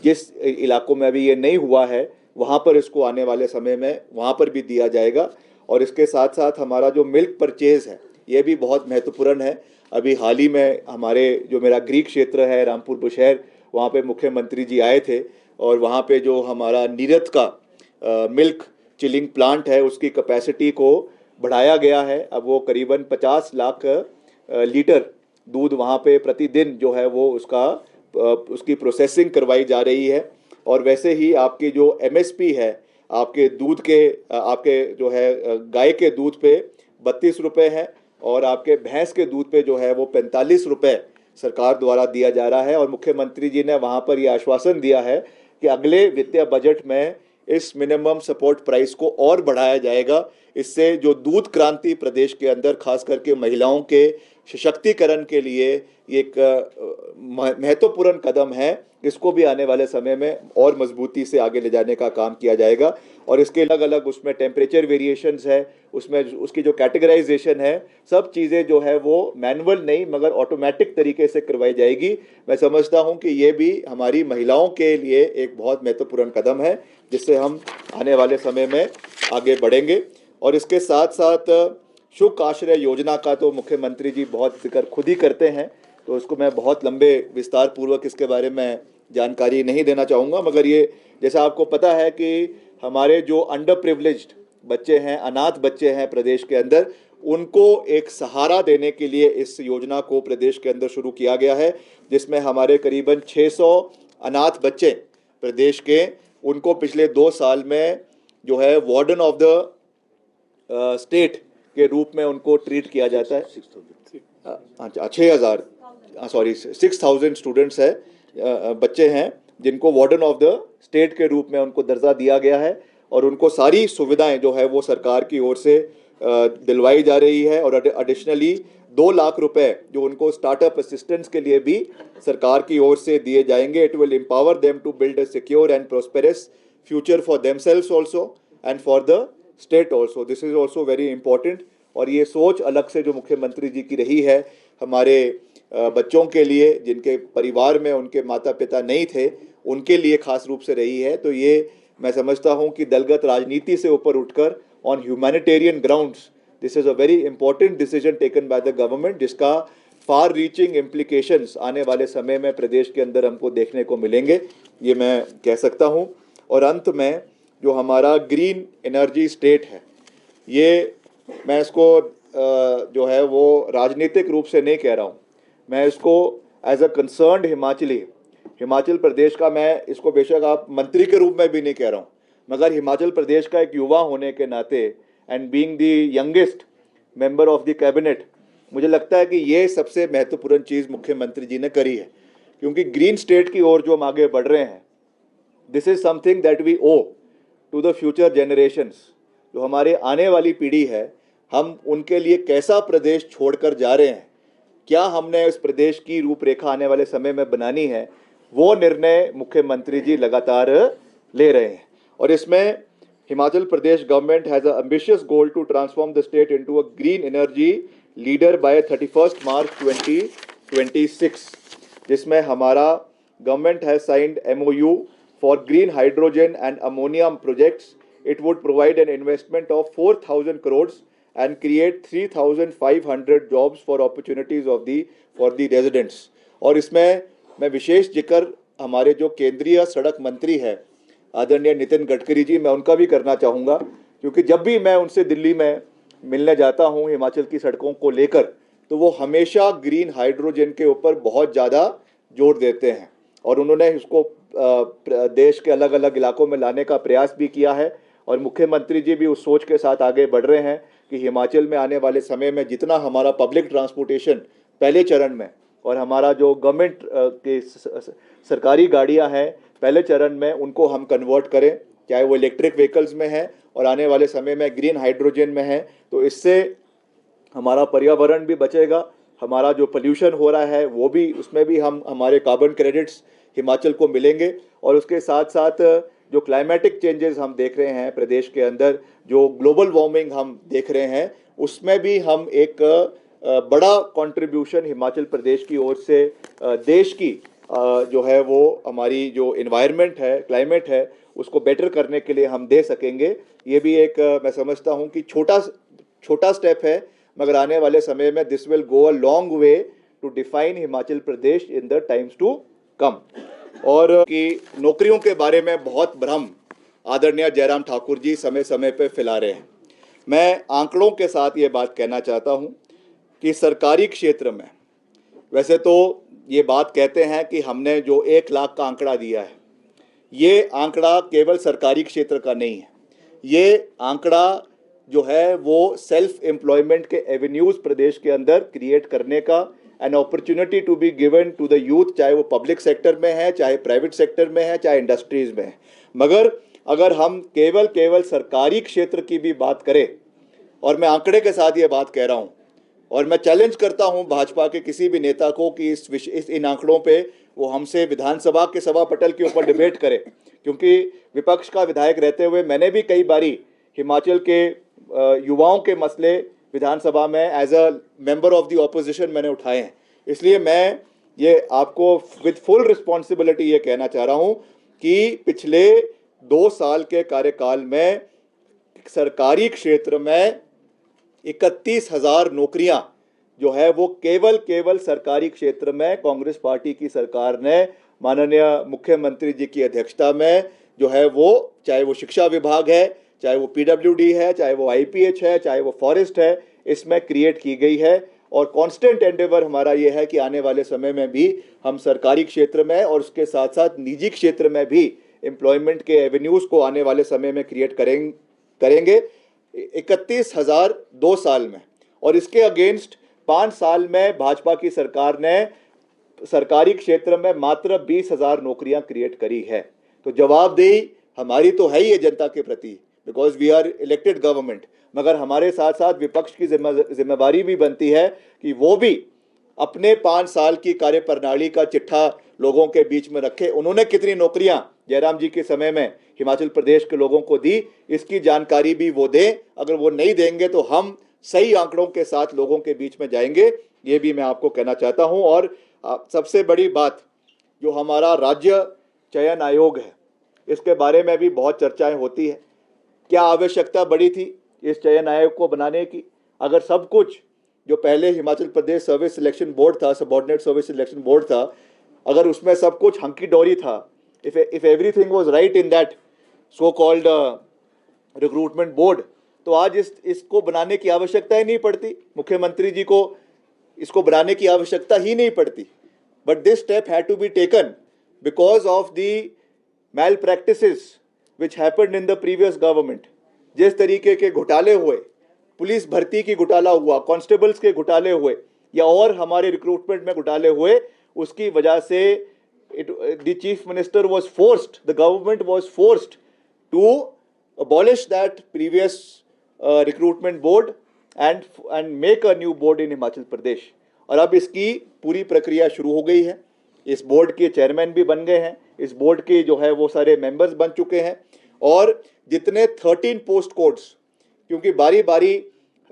जिस इलाकों में अभी ये नहीं हुआ है, वहाँ पर इसको आने वाले समय में वहाँ पर भी दिया जाएगा। और इसके साथ साथ हमारा जो मिल्क परचेज़ है, ये भी बहुत महत्वपूर्ण है। अभी हाल ही में हमारे जो मेरा ग्रीक क्षेत्र है रामपुर बुशहर, वहाँ पे मुख्यमंत्री जी आए थे, और वहाँ पे जो हमारा नीरत का मिल्क चिलिंग प्लांट है, उसकी कैपेसिटी को बढ़ाया गया है। अब वो करीबन 50 लाख लीटर दूध वहाँ पे प्रतिदिन जो है वो उसकी प्रोसेसिंग करवाई जा रही है। और वैसे ही आपकी जो MSP है, आपके दूध के आपके जो है गाय के दूध पे 32 रुपये है, और आपके भैंस के दूध पे जो है वो 45 रुपये सरकार द्वारा दिया जा रहा है। और मुख्यमंत्री जी ने वहाँ पर ये आश्वासन दिया है कि अगले वित्तीय बजट में इस मिनिमम सपोर्ट प्राइस को और बढ़ाया जाएगा। इससे जो दूध क्रांति प्रदेश के अंदर खास करके महिलाओं के सशक्तिकरण के लिए एक महत्वपूर्ण कदम है, इसको भी आने वाले समय में और मजबूती से आगे ले जाने का काम किया जाएगा। और इसके अलग अलग उसमें टेम्परेचर वेरिएशंस है, उसमें उसकी जो कैटेगराइजेशन है, सब चीज़ें जो है वो मैनुअल नहीं मगर ऑटोमेटिक तरीके से करवाई जाएगी। मैं समझता हूं कि ये भी हमारी महिलाओं के लिए एक बहुत महत्वपूर्ण कदम है, जिससे हम आने वाले समय में आगे बढ़ेंगे। और इसके साथ साथ सुख आश्रय योजना का तो मुख्यमंत्री जी बहुत जिक्र खुद ही करते हैं, तो उसको मैं बहुत लंबे विस्तार पूर्वक इसके बारे में जानकारी नहीं देना चाहूँगा। मगर ये जैसा आपको पता है कि हमारे जो अंडर प्रिविलेज्ड बच्चे हैं, अनाथ बच्चे हैं प्रदेश के अंदर, उनको एक सहारा देने के लिए इस योजना को प्रदेश के अंदर शुरू किया गया है, जिसमें हमारे करीबन 600 अनाथ बच्चे प्रदेश के, उनको पिछले 2 साल में जो है वार्डन ऑफ द स्टेट के रूप में उनको ट्रीट किया जाता है। 6,000 स्टूडेंट्स है, बच्चे हैं, जिनको वार्डन ऑफ द स्टेट के रूप में उनको दर्जा दिया गया है और उनको सारी सुविधाएं जो है वो सरकार की ओर से दिलवाई जा रही है। और एडिशनली 2 लाख रुपए जो उनको स्टार्टअप असिस्टेंस के लिए भी सरकार की ओर से दिए जाएंगे। It will empower them to build a secure and prosperous future for themselves also and for the state also. This is also very important. और ये सोच अलग से जो मुख्यमंत्री जी की रही है हमारे बच्चों के लिए, जिनके परिवार में उनके माता पिता नहीं थे, उनके लिए खास रूप से रही है। तो ये मैं समझता हूँ कि दलगत राजनीति से ऊपर उठकर on humanitarian grounds this is a very important decision taken by the government, जिसका फार रीचिंग इम्प्लीकेशंस आने वाले समय में प्रदेश के अंदर हमको देखने को मिलेंगे, ये मैं कह सकता हूँ। और अंत में जो हमारा ग्रीन एनर्जी स्टेट है, ये मैं इसको जो है वो राजनीतिक रूप से नहीं कह रहा हूँ, मैं इसको as a concerned Himachal Pradesh का, मैं इसको बेशक आप मंत्री के रूप में भी नहीं कह रहा हूँ, मगर हिमाचल प्रदेश का एक युवा होने के नाते and being the youngest member of the cabinet, मुझे लगता है कि ये सबसे महत्वपूर्ण चीज़ मुख्यमंत्री जी ने करी है। क्योंकि ग्रीन स्टेट की ओर जो हम आगे बढ़ रहे हैं, this is something that we owe to the future generations. जो हमारे आने वाली पीढ़ी है, हम उनके लिए कैसा प्रदेश छोड़कर जा रहे हैं, क्या हमने उस प्रदेश की रूपरेखा आने वाले समय में बनानी है, वो निर्णय मुख्यमंत्री जी लगातार ले रहे हैं। और इसमें Himachal Pradesh government has a ambitious goal to transform the state into a green energy leader by 31 March 2026, जिसमें हमारा government has signed MOU for green hydrogen and ammonia projects. It would provide an investment of 4,000 crores and create 3,500 jobs for opportunities for the residents। और इसमें मैं विशेष जिक्र हमारे जो केंद्रीय सड़क मंत्री है आदरणीय नितिन गडकरी जी, मैं उनका भी करना चाहूँगा, क्योंकि जब भी मैं उनसे दिल्ली में मिलने जाता हूँ हिमाचल की सड़कों को लेकर, तो वो हमेशा ग्रीन हाइड्रोजन के ऊपर बहुत ज़्यादा जोर देते हैं और उन्होंने इसको देश के अलग अलग इलाकों में लाने का प्रयास भी किया है। और मुख्यमंत्री जी भी उस सोच के साथ आगे बढ़ रहे हैं कि हिमाचल में आने वाले समय में जितना हमारा पब्लिक ट्रांसपोर्टेशन पहले चरण में और हमारा जो गवर्नमेंट के सरकारी गाड़ियां हैं पहले चरण में, उनको हम कन्वर्ट करें, चाहे वो इलेक्ट्रिक व्हीकल्स में है और आने वाले समय में ग्रीन हाइड्रोजन में है। तो इससे हमारा पर्यावरण भी बचेगा, हमारा जो पोल्यूशन हो रहा है वो भी, उसमें भी हम हमारे कार्बन क्रेडिट्स हिमाचल को मिलेंगे। और उसके साथ साथ जो क्लाइमेटिक चेंजेस हम देख रहे हैं प्रदेश के अंदर, जो ग्लोबल वार्मिंग हम देख रहे हैं, उसमें भी हम एक बड़ा कंट्रीब्यूशन हिमाचल प्रदेश की ओर से देश की जो है वो हमारी जो इन्वायरमेंट है, क्लाइमेट है, उसको बेटर करने के लिए हम दे सकेंगे। ये भी एक मैं समझता हूँ कि छोटा स्टेप है, मगर आने वाले समय में this will go a long way to define Himachal Pradesh in the times to come. और कि नौकरियों के बारे में बहुत भ्रम आदरणीय जयराम ठाकुर जी समय समय पर फैला रहे हैं। मैं आंकड़ों के साथ ये बात कहना चाहता हूँ कि सरकारी क्षेत्र में, वैसे तो ये बात कहते हैं कि हमने जो 1 लाख का आंकड़ा दिया है, ये आंकड़ा केवल सरकारी क्षेत्र का नहीं है, ये आंकड़ा जो है वो सेल्फ एम्प्लॉयमेंट के एवेन्यूज़ प्रदेश के अंदर क्रिएट करने का, an opportunity to be given to the youth, चाहे वो पब्लिक सेक्टर में है, चाहे प्राइवेट सेक्टर में है, चाहे इंडस्ट्रीज़ में है। मगर अगर हम केवल सरकारी क्षेत्र की भी बात करें, और मैं आंकड़े के साथ ये बात कह रहा हूँ, और मैं चैलेंज करता हूँ भाजपा के किसी भी नेता को कि इन आंकड़ों पे वो हमसे विधानसभा के सभा पटल के ऊपर डिबेट करे, क्योंकि विपक्ष का विधायक रहते हुए मैंने भी कई बारी हिमाचल के युवाओं के मसले विधानसभा में as a member of the opposition मैंने उठाए हैं। इसलिए मैं ये आपको विद फुल रिस्पॉन्सिबिलिटी ये कहना चाह रहा हूँ कि पिछले 2 साल के कार्यकाल में सरकारी क्षेत्र में 31,000 नौकरियां जो है वो केवल सरकारी क्षेत्र में कांग्रेस पार्टी की सरकार ने माननीय मुख्यमंत्री जी की अध्यक्षता में जो है वो, चाहे वो शिक्षा विभाग है, चाहे वो PWD है, चाहे वो IPH है, चाहे वो फॉरेस्ट है, इसमें क्रिएट की गई है। और कांस्टेंट एंडेवर हमारा ये है कि आने वाले समय में भी हम सरकारी क्षेत्र में और उसके साथ साथ निजी क्षेत्र में भी एम्प्लॉयमेंट के एवेन्यूज़ को आने वाले समय में क्रिएट करेंगे 31,000 2 साल में। और इसके अगेंस्ट 5 साल में भाजपा की सरकार ने सरकारी क्षेत्र में मात्र 20,000 नौकरियां क्रिएट करी है। तो जवाबदेही हमारी तो है ही है जनता के प्रति, because we are elected government, मगर हमारे साथ साथ विपक्ष की जिम्मेवारी भी बनती है कि वो भी अपने 5 साल की कार्यप्रणाली का चिट्ठा लोगों के बीच में रखे। उन्होंने कितनी नौकरियां जयराम जी के समय में हिमाचल प्रदेश के लोगों को दी, इसकी जानकारी भी वो दें। अगर वो नहीं देंगे तो हम सही आंकड़ों के साथ लोगों के बीच में जाएंगे, ये भी मैं आपको कहना चाहता हूं। और सबसे बड़ी बात, जो हमारा राज्य चयन आयोग है, इसके बारे में भी बहुत चर्चाएं होती है। क्या आवश्यकता बड़ी थी इस चयन आयोग को बनाने की? अगर सब कुछ जो पहले Himachal Pradesh service selection board था, सबऑर्डिनेट सर्विस सिलेक्शन बोर्ड था, अगर उसमें सब कुछ हंकी डोरी था, if everything was right in that so called recruitment board, तो आज इसको बनाने की आवश्यकता ही नहीं पड़ती। मुख्यमंत्री जी को इसको बनाने की आवश्यकता ही नहीं पड़ती। But this step had to be taken because of the malpractices which happened in the previous government. जिस तरीके के घोटाले हुए, पुलिस भर्ती की घोटाला हुआ, कांस्टेबल्स के घोटाले हुए, या और हमारे रिक्रूटमेंट में घोटाले हुए, उसकी वजह से the chief minister was forced, the government was forced to abolish that previous recruitment board and make a new board in Himachal Pradesh। और अब इसकी पूरी प्रक्रिया शुरू हो गई है। इस बोर्ड के चेयरमैन भी बन गए हैं, इस बोर्ड के जो है वो सारे मेंबर्स बन चुके हैं। और जितने 13 पोस्ट कोड्स, क्योंकि बारी बारी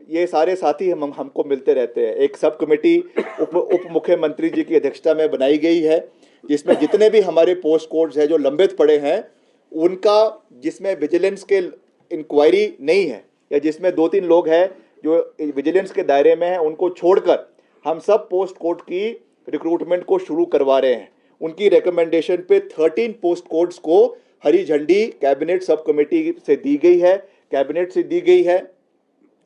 ये सारे साथी हमको मिलते रहते हैं, एक सब कमेटी उप मुख्यमंत्री जी की अध्यक्षता में बनाई गई है, जिसमें जितने भी हमारे पोस्ट कोड्स हैं जो लंबित पड़े हैं, उनका, जिसमें विजिलेंस के इंक्वायरी नहीं है या जिसमें 2-3 लोग हैं जो विजिलेंस के दायरे में हैं, उनको छोड़कर हम सब पोस्ट कोड की रिक्रूटमेंट को शुरू करवा रहे हैं। उनकी रिकमेंडेशन पे 13 पोस्ट कोड्स को हरी झंडी कैबिनेट सब कमेटी से दी गई है, कैबिनेट से दी गई है।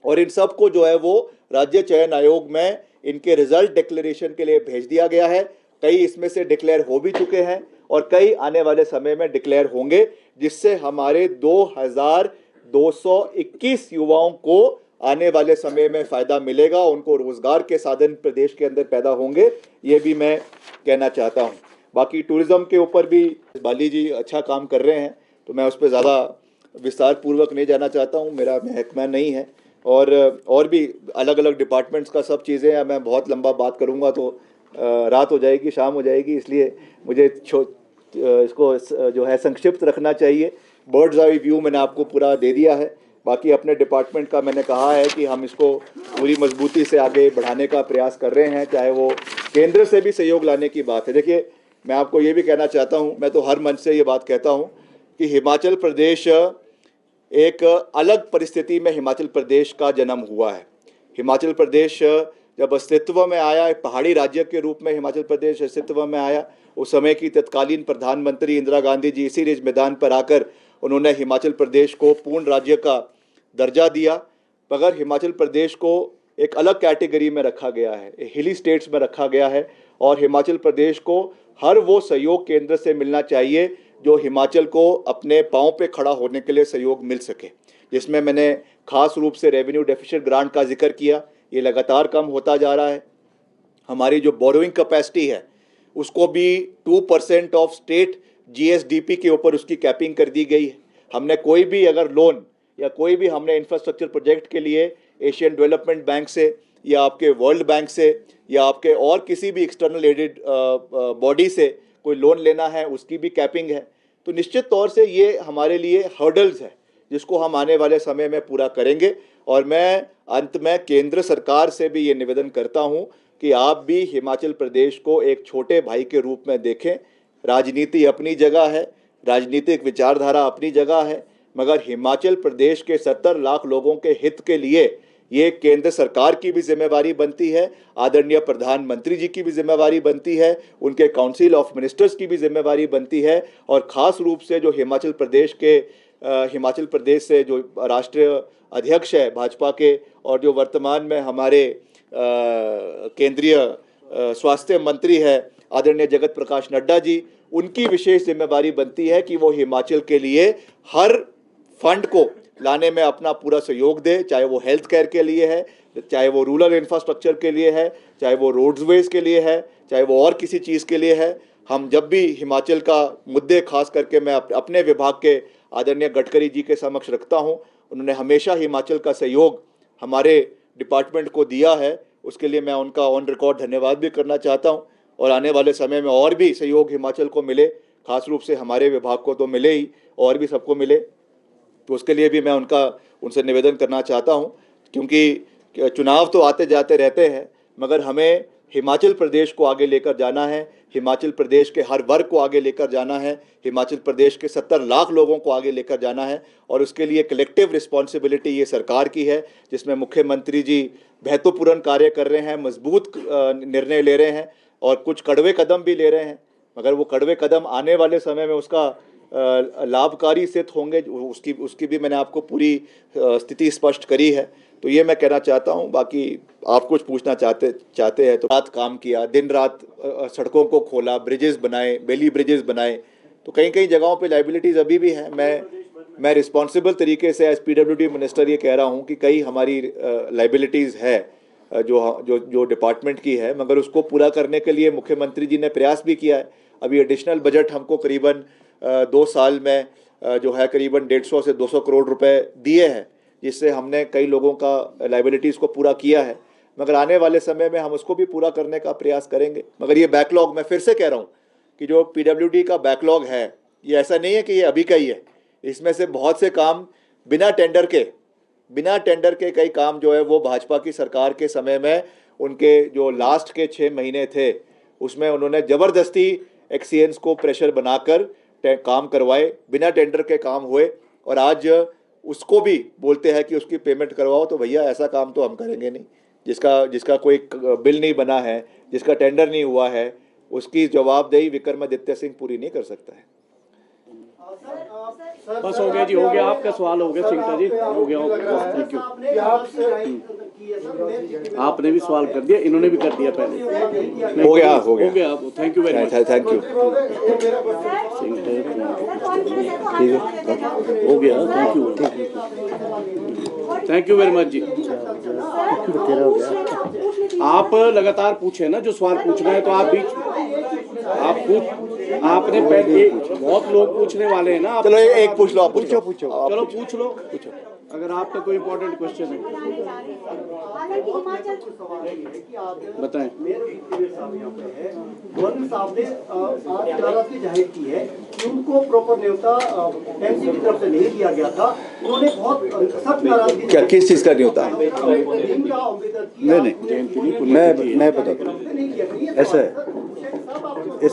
और इन सब को जो है वो राज्य चयन आयोग में इनके रिजल्ट डिक्लेरेशन के लिए भेज दिया गया है। कई इसमें से डिक्लेयर हो भी चुके हैं और कई आने वाले समय में डिक्लेयर होंगे, जिससे हमारे 2221 युवाओं को आने वाले समय में फ़ायदा मिलेगा, उनको रोज़गार के साधन प्रदेश के अंदर पैदा होंगे, ये भी मैं कहना चाहता हूँ। बाकी टूरिज़्म के ऊपर भी बाली जी अच्छा काम कर रहे हैं, तो मैं उस पर ज़्यादा विस्तार पूर्वक नहीं जाना चाहता हूँ, मेरा महकमा नहीं है। और भी अलग अलग डिपार्टमेंट्स का सब चीज़ें हैं, मैं बहुत लंबा बात करूँगा तो रात हो जाएगी, शाम हो जाएगी, इसलिए मुझे इसको जो है संक्षिप्त रखना चाहिए। बर्ड्स आई व्यू मैंने आपको पूरा दे दिया है। बाकी अपने डिपार्टमेंट का मैंने कहा है कि हम इसको पूरी मजबूती से आगे बढ़ाने का प्रयास कर रहे हैं, चाहे वो केंद्र से भी सहयोग लाने की बात है। देखिए, मैं आपको ये भी कहना चाहता हूँ, मैं तो हर मंच से ये बात कहता हूँ कि हिमाचल प्रदेश एक अलग परिस्थिति में हिमाचल प्रदेश का जन्म हुआ है। हिमाचल प्रदेश जब अस्तित्व में आया, एक पहाड़ी राज्य के रूप में हिमाचल प्रदेश अस्तित्व में आया, उस समय की तत्कालीन प्रधानमंत्री इंदिरा गांधी जी इसी रिज मैदान पर आकर उन्होंने हिमाचल प्रदेश को पूर्ण राज्य का दर्जा दिया। मगर हिमाचल प्रदेश को एक अलग कैटेगरी में रखा गया है, हिली स्टेट्स में रखा गया है, और हिमाचल प्रदेश को हर वो सहयोग केंद्र से मिलना चाहिए जो हिमाचल को अपने पाँव पे खड़ा होने के लिए सहयोग मिल सके। जिसमें मैंने खास रूप से रेवेन्यू डेफिसिट ग्रांट का जिक्र किया, ये लगातार कम होता जा रहा है। हमारी जो बोरोइंग कैपेसिटी है उसको भी 2% ऑफ स्टेट जीएसडीपी के ऊपर उसकी कैपिंग कर दी गई है। हमने कोई भी अगर लोन या कोई भी हमने इंफ्रास्ट्रक्चर प्रोजेक्ट के लिए एशियन डेवलपमेंट बैंक से या आपके वर्ल्ड बैंक से या आपके और किसी भी एक्सटर्नल एडेड बॉडी से कोई लोन लेना है, उसकी भी कैपिंग है। तो निश्चित तौर से ये हमारे लिए हर्डल्स है जिसको हम आने वाले समय में पूरा करेंगे। और मैं अंत में केंद्र सरकार से भी ये निवेदन करता हूँ कि आप भी हिमाचल प्रदेश को एक छोटे भाई के रूप में देखें। राजनीति अपनी जगह है, राजनीतिक विचारधारा अपनी जगह है, मगर हिमाचल प्रदेश के 70 लाख लोगों के हित के लिए ये केंद्र सरकार की भी जिम्मेवारी बनती है, आदरणीय प्रधानमंत्री जी की भी जिम्मेवारी बनती है, उनके काउंसिल ऑफ मिनिस्टर्स की भी जिम्मेवारी बनती है। और ख़ास रूप से जो हिमाचल प्रदेश से जो राष्ट्रीय अध्यक्ष है भाजपा के, और जो वर्तमान में हमारे केंद्रीय स्वास्थ्य मंत्री है आदरणीय जगत प्रकाश नड्डा जी, उनकी विशेष जिम्मेवारी बनती है कि वो हिमाचल के लिए हर फंड को लाने में अपना पूरा सहयोग दे, चाहे वो हेल्थ केयर के लिए है, चाहे वो रूरल इंफ्रास्ट्रक्चर के लिए है, चाहे वो रोडवेज के लिए है, चाहे वो और किसी चीज़ के लिए है। हम जब भी हिमाचल का मुद्दे खास करके मैं अपने विभाग के आदरणीय गडकरी जी के समक्ष रखता हूं, उन्होंने हमेशा हिमाचल का सहयोग हमारे डिपार्टमेंट को दिया है, उसके लिए मैं उनका ऑन रिकॉर्ड धन्यवाद भी करना चाहता हूं। और आने वाले समय में और भी सहयोग हिमाचल को मिले, खास रूप से हमारे विभाग को तो मिले ही, और भी सबको मिले, तो उसके लिए भी मैं उनसे निवेदन करना चाहता हूं। क्योंकि चुनाव तो आते जाते रहते हैं, मगर हमें हिमाचल प्रदेश को आगे लेकर जाना है, हिमाचल प्रदेश के हर वर्ग को आगे लेकर जाना है, हिमाचल प्रदेश के 70 लाख लोगों को आगे लेकर जाना है। और उसके लिए कलेक्टिव रिस्पॉन्सिबिलिटी ये सरकार की है, जिसमें मुख्यमंत्री जी महत्वपूर्ण कार्य कर रहे हैं, मजबूत निर्णय ले रहे हैं और कुछ कड़वे कदम भी ले रहे हैं। मगर वो कड़वे कदम आने वाले समय में उसका लाभकारी सिद्ध होंगे, उसकी भी मैंने आपको पूरी स्थिति स्पष्ट करी है। तो ये मैं कहना चाहता हूँ। बाकी आप कुछ पूछना चाहते हैं तो रात काम किया, दिन रात सड़कों को खोला, ब्रिजेस बनाए, बेली ब्रिजेस बनाए, तो कई कई जगहों पे लाइबिलिटीज़ अभी भी हैं। मैं रिस्पॉन्सिबल तरीके से एज PWD मिनिस्टर ये कह रहा हूँ कि कई हमारी लाइबिलिटीज़ है जो डिपार्टमेंट की है, मगर उसको पूरा करने के लिए मुख्यमंत्री जी ने प्रयास भी किया है। अभी एडिशनल बजट हमको करीबन 2 साल में जो है करीबन 150 से 200 करोड़ रुपए दिए हैं, जिससे हमने कई लोगों का लाइबिलिटीज़ को पूरा किया है। मगर आने वाले समय में हम उसको भी पूरा करने का प्रयास करेंगे। मगर ये बैकलॉग, मैं फिर से कह रहा हूँ कि जो PWD का बैकलॉग है, ये ऐसा नहीं है कि ये अभी का ही है। इसमें से बहुत से काम बिना टेंडर के कई काम जो है वो भाजपा की सरकार के समय में उनके जो लास्ट के 6 महीने थे, उसमें उन्होंने ज़बरदस्ती एक्सीएंस को प्रेशर बनाकर काम करवाए, बिना टेंडर के काम हुए। और आज उसको भी बोलते हैं कि उसकी पेमेंट करवाओ, तो भैया ऐसा काम तो हम करेंगे नहीं। जिसका कोई बिल नहीं बना है, जिसका टेंडर नहीं हुआ है, उसकी जवाबदेही विक्रमादित्य सिंह पूरी नहीं कर सकता है। बस हो गया जी, हो गया, आपका सवाल हो गया सिंगटा जी, हो गया, थैंक यू। आपने भी सवाल कर दिया, इन्होंने भी कर दिया पहले, हो गया, thank you very much, thank you. हो गया, थैंक यू वेरी मच जी। आप लगातार पूछे ना जो सवाल पूछना है, तो आपने पहले, बहुत लोग पूछने वाले हैं ना। चलो एक पूछ लो, आप पूछो। चलो पूछ लो, अगर आपका कोई इंपॉर्टेंट क्वेश्चन है बताएं। गवर्नर साहब ने आज नाराजगी जाहिर की है कि उनको प्रॉपर न्योता एमसी की तरफ से नहीं दिया गया था। उन्होंने बहुत सख्त नाराजगी, क्या किस चीज़ का न्योता? नहीं, मैं बताता हूँ। ऐसा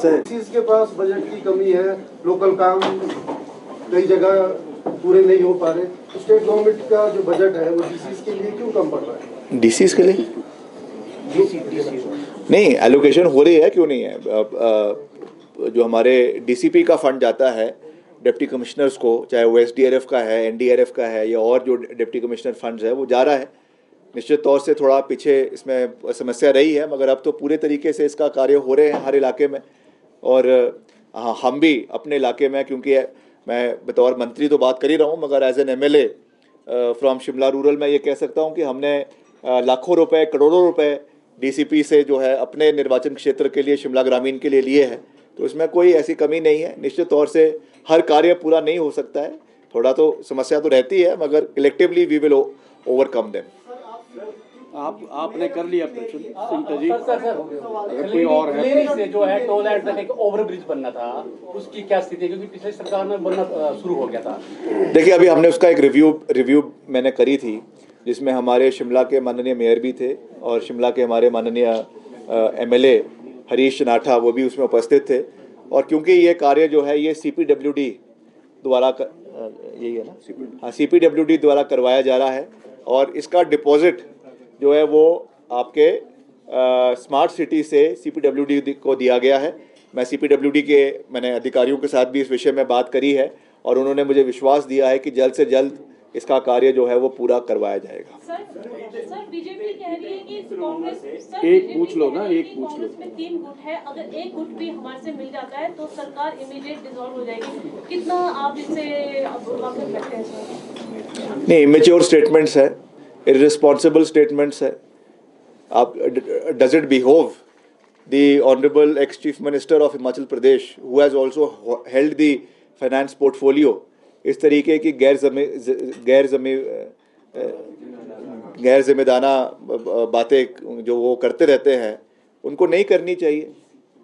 है, चीज के पास बजट की कमी है, लोकल काम कई जगह पूरे नहीं हो पा रहे। स्टेट गवर्नमेंट का जो बजट है वो डीसीज के लिए क्यों कम पड़ रहा है? डीसीज के लिए नहीं, एलोकेशन हो रही है, क्यों नहीं है। जो हमारे DCP का फंड जाता है डिप्टी कमिश्नर्स को, चाहे वो SDRF का है, NDRF का है, या और जो डिप्टी कमिश्नर फंड्स है, वो जा रहा है। निश्चित तौर से थोड़ा पीछे इसमें समस्या रही है, मगर अब तो पूरे तरीके से इसका कार्य हो रहे हैं हर इलाके में। और हम भी अपने इलाके में, क्योंकि मैं बतौर मंत्री तो बात कर ही रहा हूँ, मगर as an MLA from Shimla rural मैं ये कह सकता हूँ कि हमने लाखों रुपए, करोड़ों रुपए DCP से जो है अपने निर्वाचन क्षेत्र के लिए, शिमला ग्रामीण के लिए लिए हैं। तो इसमें कोई ऐसी कमी नहीं है। निश्चित तौर से हर कार्य पूरा नहीं हो सकता है, थोड़ा तो समस्या तो रहती है, मगर collectively we will overcome them. आपने कर लिया प्रश्न सिंगटा जी, अगर कोई और है से जो है टोल एट तक एक ओवर ब्रिज बनना था, उसकी क्या स्थिति है? क्योंकि पिछले सरकार में बनना शुरू हो गया था। देखिए, अभी हमने उसका एक रिव्यू मैंने करी थी, जिसमें हमारे शिमला के माननीय मेयर भी थे और शिमला के हमारे माननीय MLA हरीश चनाठा, वो भी उसमें उपस्थित थे। और क्योंकि ये कार्य जो है ये CPWD द्वारा यही है ना, हाँ, CPWD द्वारा करवाया जा रहा है। और इसका डिपॉजिट जो है वो आपके स्मार्ट सिटी से CPWD को दिया गया है। मैं CPWD के मैंने अधिकारियों के साथ भी इस विषय में बात करी है और उन्होंने मुझे विश्वास दिया है कि जल्द से जल्द इसका कार्य जो है वो पूरा करवाया जाएगा। सर बीजेपी कह रही है कि कांग्रेस, एक पूछ लो ना, एक पूछ लो। में 3 गुट है, अगर एक गुट भी हमारे से मिल जाता है तो सरकार इमीडिएट डिसॉल्व हो जाएगी। कितना आप इससे वाकफ बैठे हैं सर? नहीं, इमेच्योर स्टेटमेंट्स है, इररिस्पॉन्सिबल स्टेटमेंट्स है। आप does it behove the Honorable ex-Chief Minister of Himachal Pradesh, who has also held the finance portfolio, इस तरीके की गैर जिम्मेदाना बातें जो वो करते रहते हैं, उनको नहीं करनी चाहिए।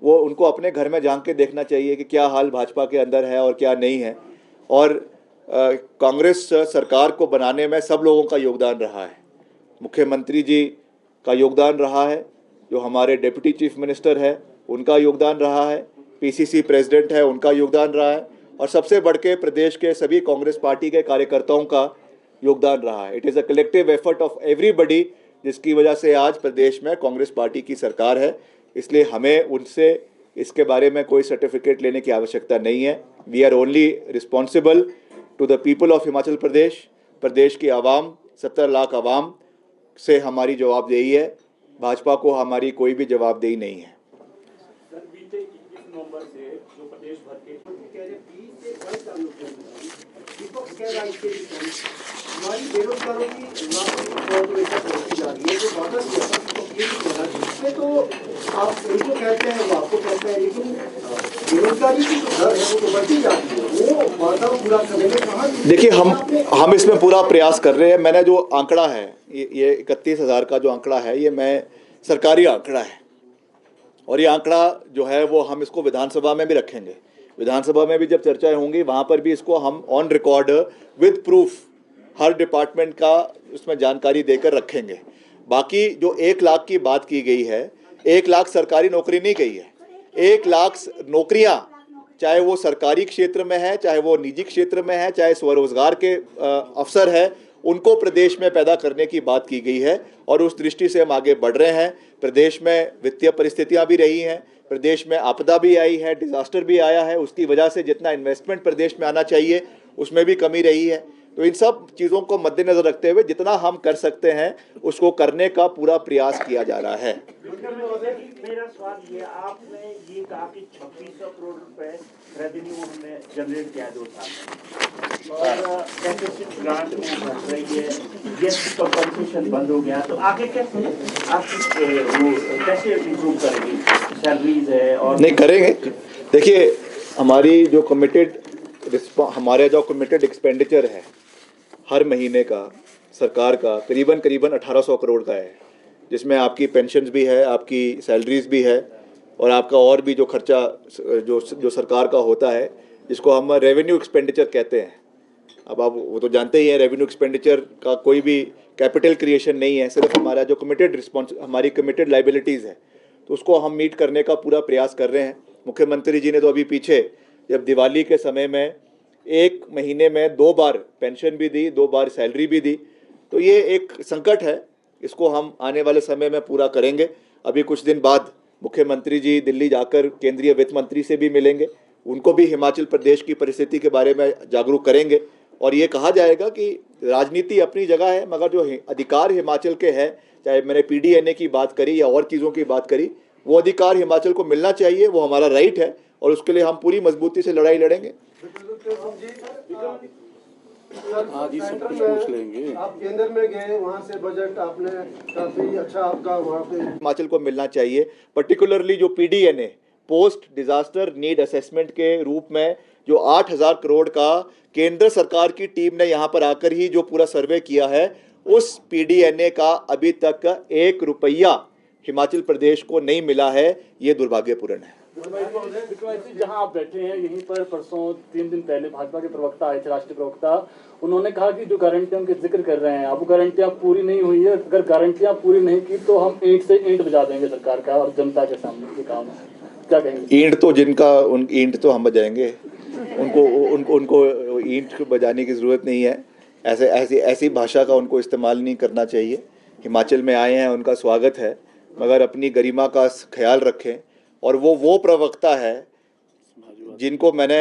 वो उनको अपने घर में झांक के देखना चाहिए कि क्या हाल भाजपा के अंदर है और क्या नहीं है। और कांग्रेस सरकार को बनाने में सब लोगों का योगदान रहा है। मुख्यमंत्री जी का योगदान रहा है, जो हमारे डिप्टी चीफ मिनिस्टर है उनका योगदान रहा है, पीसीसी प्रेसिडेंट है उनका योगदान रहा है, और सबसे बढ़ के प्रदेश के सभी कांग्रेस पार्टी के कार्यकर्ताओं का योगदान रहा है। It is a collective effort of everybody, जिसकी वजह से आज प्रदेश में कांग्रेस पार्टी की सरकार है। इसलिए हमें उनसे इसके बारे में कोई सर्टिफिकेट लेने की आवश्यकता नहीं है। We are only responsible to the people of Himachal Pradesh. प्रदेश की आवाम, 70 लाख आवाम से हमारी जवाबदेही है। भाजपा को हमारी कोई भी जवाबदेही नहीं है। सर, बीते 21 नवंबर से जो प्रदेश भर के विपक्ष कह रहा है इसके लिए हमारी बेरोजगारों की बढ़ती जा रही है, जो वादा किया था इसमें तो आप उनको कहते हैं, वो आपको कहते हैं, लेकिन बेरोजगारी की जो दर है वो तो बढ़ती जाती है, वो वादा पूरा करने में कहाँ। देखिए, हम इसमें पूरा प्रयास कर रहे हैं। मैंने जो आंकड़ा है, ये 31,000 का जो आंकड़ा है, ये मैं सरकारी आंकड़ा है, और ये आंकड़ा जो है वो हम इसको विधानसभा में भी रखेंगे। विधानसभा में भी जब चर्चाएं होंगी, वहाँ पर भी इसको हम on record with proof her department का उसमें जानकारी देकर रखेंगे। बाकी जो 1 लाख की बात की गई है, 1 लाख सरकारी नौकरी नहीं गई है। 1 लाख नौकरियां, चाहे वो सरकारी क्षेत्र में है, चाहे वो निजी क्षेत्र में है, चाहे स्वरोजगार के अवसर है, उनको प्रदेश में पैदा करने की बात की गई है, और उस दृष्टि से हम आगे बढ़ रहे हैं। प्रदेश में वित्तीय परिस्थितियां भी रही हैं, प्रदेश में आपदा भी आई है, डिजास्टर भी आया है, उसकी वजह से जितना इन्वेस्टमेंट प्रदेश में आना चाहिए उसमें भी कमी रही है। तो इन सब चीज़ों को मद्देनजर रखते हुए जितना हम कर सकते हैं उसको करने का पूरा प्रयास किया जा रहा है। मेरा सवाल ये, आपने ये कहा कि 2600 करोड़ रुपए रेवेन्यू हमने जनरेट किया 2 साल में, और कैसे ग्रांट में बढ़ रही है, गेस्ट कंपनसेशन बंद हो गया, तो आगे कैसे आप कैसे इम्प्रूव करेंगे? सैलरीज है और नहीं करेंगे। देखिए, हमारा जो कमिटेड एक्सपेंडिचर है हर महीने का सरकार का करीबन 1800 करोड़ का है, जिसमें आपकी पेंशन्स भी है, आपकी सैलरीज भी है, और आपका और भी जो खर्चा जो सरकार का होता है, जिसको हम रेवेन्यू एक्सपेंडिचर कहते हैं। अब आप वो तो जानते ही हैं, रेवेन्यू एक्सपेंडिचर का कोई भी कैपिटल क्रिएशन नहीं है, सिर्फ हमारा जो हमारी कमिटेड लाइबिलिटीज़ है, तो उसको हम मीट करने का पूरा प्रयास कर रहे हैं। मुख्यमंत्री जी ने तो अभी पीछे जब दिवाली के समय में 1 महीने में 2 बार पेंशन भी दी, 2 बार सैलरी भी दी, तो ये एक संकट है, इसको हम आने वाले समय में पूरा करेंगे। अभी कुछ दिन बाद मुख्यमंत्री जी दिल्ली जाकर केंद्रीय वित्त मंत्री से भी मिलेंगे, उनको भी हिमाचल प्रदेश की परिस्थिति के बारे में जागरूक करेंगे, और ये कहा जाएगा कि राजनीति अपनी जगह है, मगर जो अधिकार हिमाचल के हैं, चाहे मैंने PDNA की बात करी या और चीज़ों की बात करी, वो अधिकार हिमाचल को मिलना चाहिए, वो हमारा राइट है, और उसके लिए हम पूरी मजबूती से लड़ाई लड़ेंगे। हाँ जी, सब कुछ पूछ लेंगे। आप केंद्र में गए, वहाँ से बजट आपने काफी अच्छा आपका वहाँ पे हिमाचल को मिलना चाहिए, पर्टिकुलरली जो PDNA post disaster need assessment के रूप में जो 8,000 करोड़ का केंद्र सरकार की टीम ने यहाँ पर आकर ही जो पूरा सर्वे किया है, उस PDNA का अभी तक 1 रुपया हिमाचल प्रदेश को नहीं मिला है। ये दुर्भाग्यपूर्ण है। जहां आप बैठे हैं यहीं पर परसों 3 दिन पहले भाजपा के प्रवक्ता आए थे, राष्ट्रीय प्रवक्ता, उन्होंने कहा कि जो गारंटियां उनके जिक्र कर रहे हैं, अब गारंटियां पूरी नहीं हुई है, अगर गारंटियां पूरी नहीं की तो हम ईंट से ईंट बजा देंगे सरकार का और जनता के सामने। ये काम है, क्या कहेंगे? ईंट तो हम बजाएंगे, उनको ईंट बजाने की ज़रूरत नहीं है। ऐसी भाषा का उनको इस्तेमाल नहीं करना चाहिए। हिमाचल में आए हैं, उनका स्वागत है, मगर अपनी गरिमा का ख्याल रखें। और वो प्रवक्ता है जिनको मैंने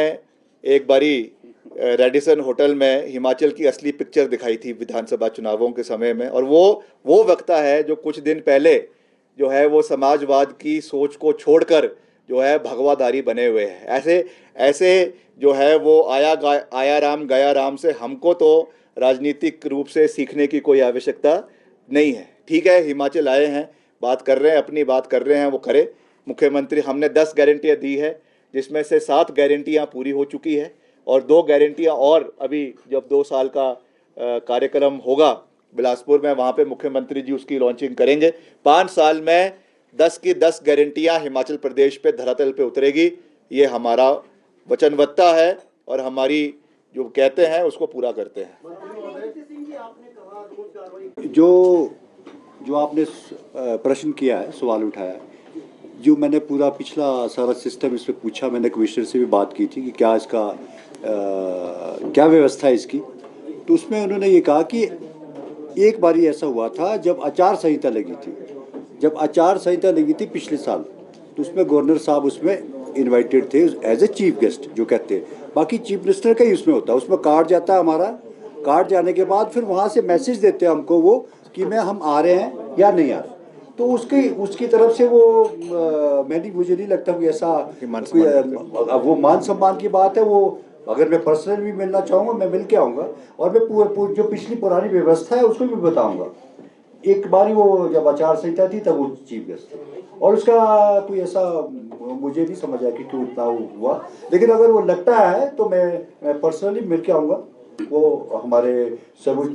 एक बारी रेडिसन होटल में हिमाचल की असली पिक्चर दिखाई थी विधानसभा चुनावों के समय में, और वो वक्ता है जो कुछ दिन पहले जो है वो समाजवाद की सोच को छोड़कर जो है भगवाधारी बने हुए हैं। ऐसे जो है वो आया राम गया राम से हमको तो राजनीतिक रूप से सीखने की कोई आवश्यकता नहीं है। ठीक है, हिमाचल आए हैं, बात कर रहे हैं, अपनी बात कर रहे हैं, वो करें, मुख्यमंत्री हमने 10 गारंटियाँ दी है, जिसमें से 7 गारंटियाँ पूरी हो चुकी है और 2 गारंटियाँ और अभी जब 2 साल का कार्यक्रम होगा बिलासपुर में, वहाँ पे मुख्यमंत्री जी उसकी लॉन्चिंग करेंगे। 5 साल में 10 की 10 गारंटियाँ हिमाचल प्रदेश पे धरातल पे उतरेगी। ये हमारा वचनबद्धता है और हमारी जो कहते हैं उसको पूरा करते हैं। जो आपने प्रश्न किया है, सवाल उठाया है, जो मैंने पूरा पिछला सारा सिस्टम इसमें पूछा, मैंने कमिश्नर से भी बात की थी कि क्या इसका क्या व्यवस्था है इसकी, तो उसमें उन्होंने ये कहा कि एक बारी ऐसा हुआ था जब आचार संहिता लगी थी, पिछले साल, तो उसमें गवर्नर साहब उसमें इनवाइटेड थे एज ए चीफ गेस्ट जो कहते हैं। बाकी चीफ मिनिस्टर का ही उसमें होता है, उसमें कार्ड जाता है हमारा, कार्ड जाने के बाद फिर वहाँ से मैसेज देते हैं हमको वो कि हम आ रहे हैं या नहीं आ रहे, तो उसकी तरफ से वो मुझे नहीं लगता कि ऐसा वो मान सम्मान की बात है। वो अगर मैं पर्सनल भी मिलना चाहूँगा मैं मिल के आऊँगा और मैं जो पिछली पुरानी व्यवस्था है उसको भी बताऊँगा। एक बारी वो जब आचार संहिता थी तब वो चीफ गेस्ट थे और उसका कोई ऐसा मुझे नहीं समझ आया कि क्यों इतना हुआ, लेकिन अगर वो लगता है तो मैं पर्सनली मिल के आऊँगा। वो हमारे सर्वोच्च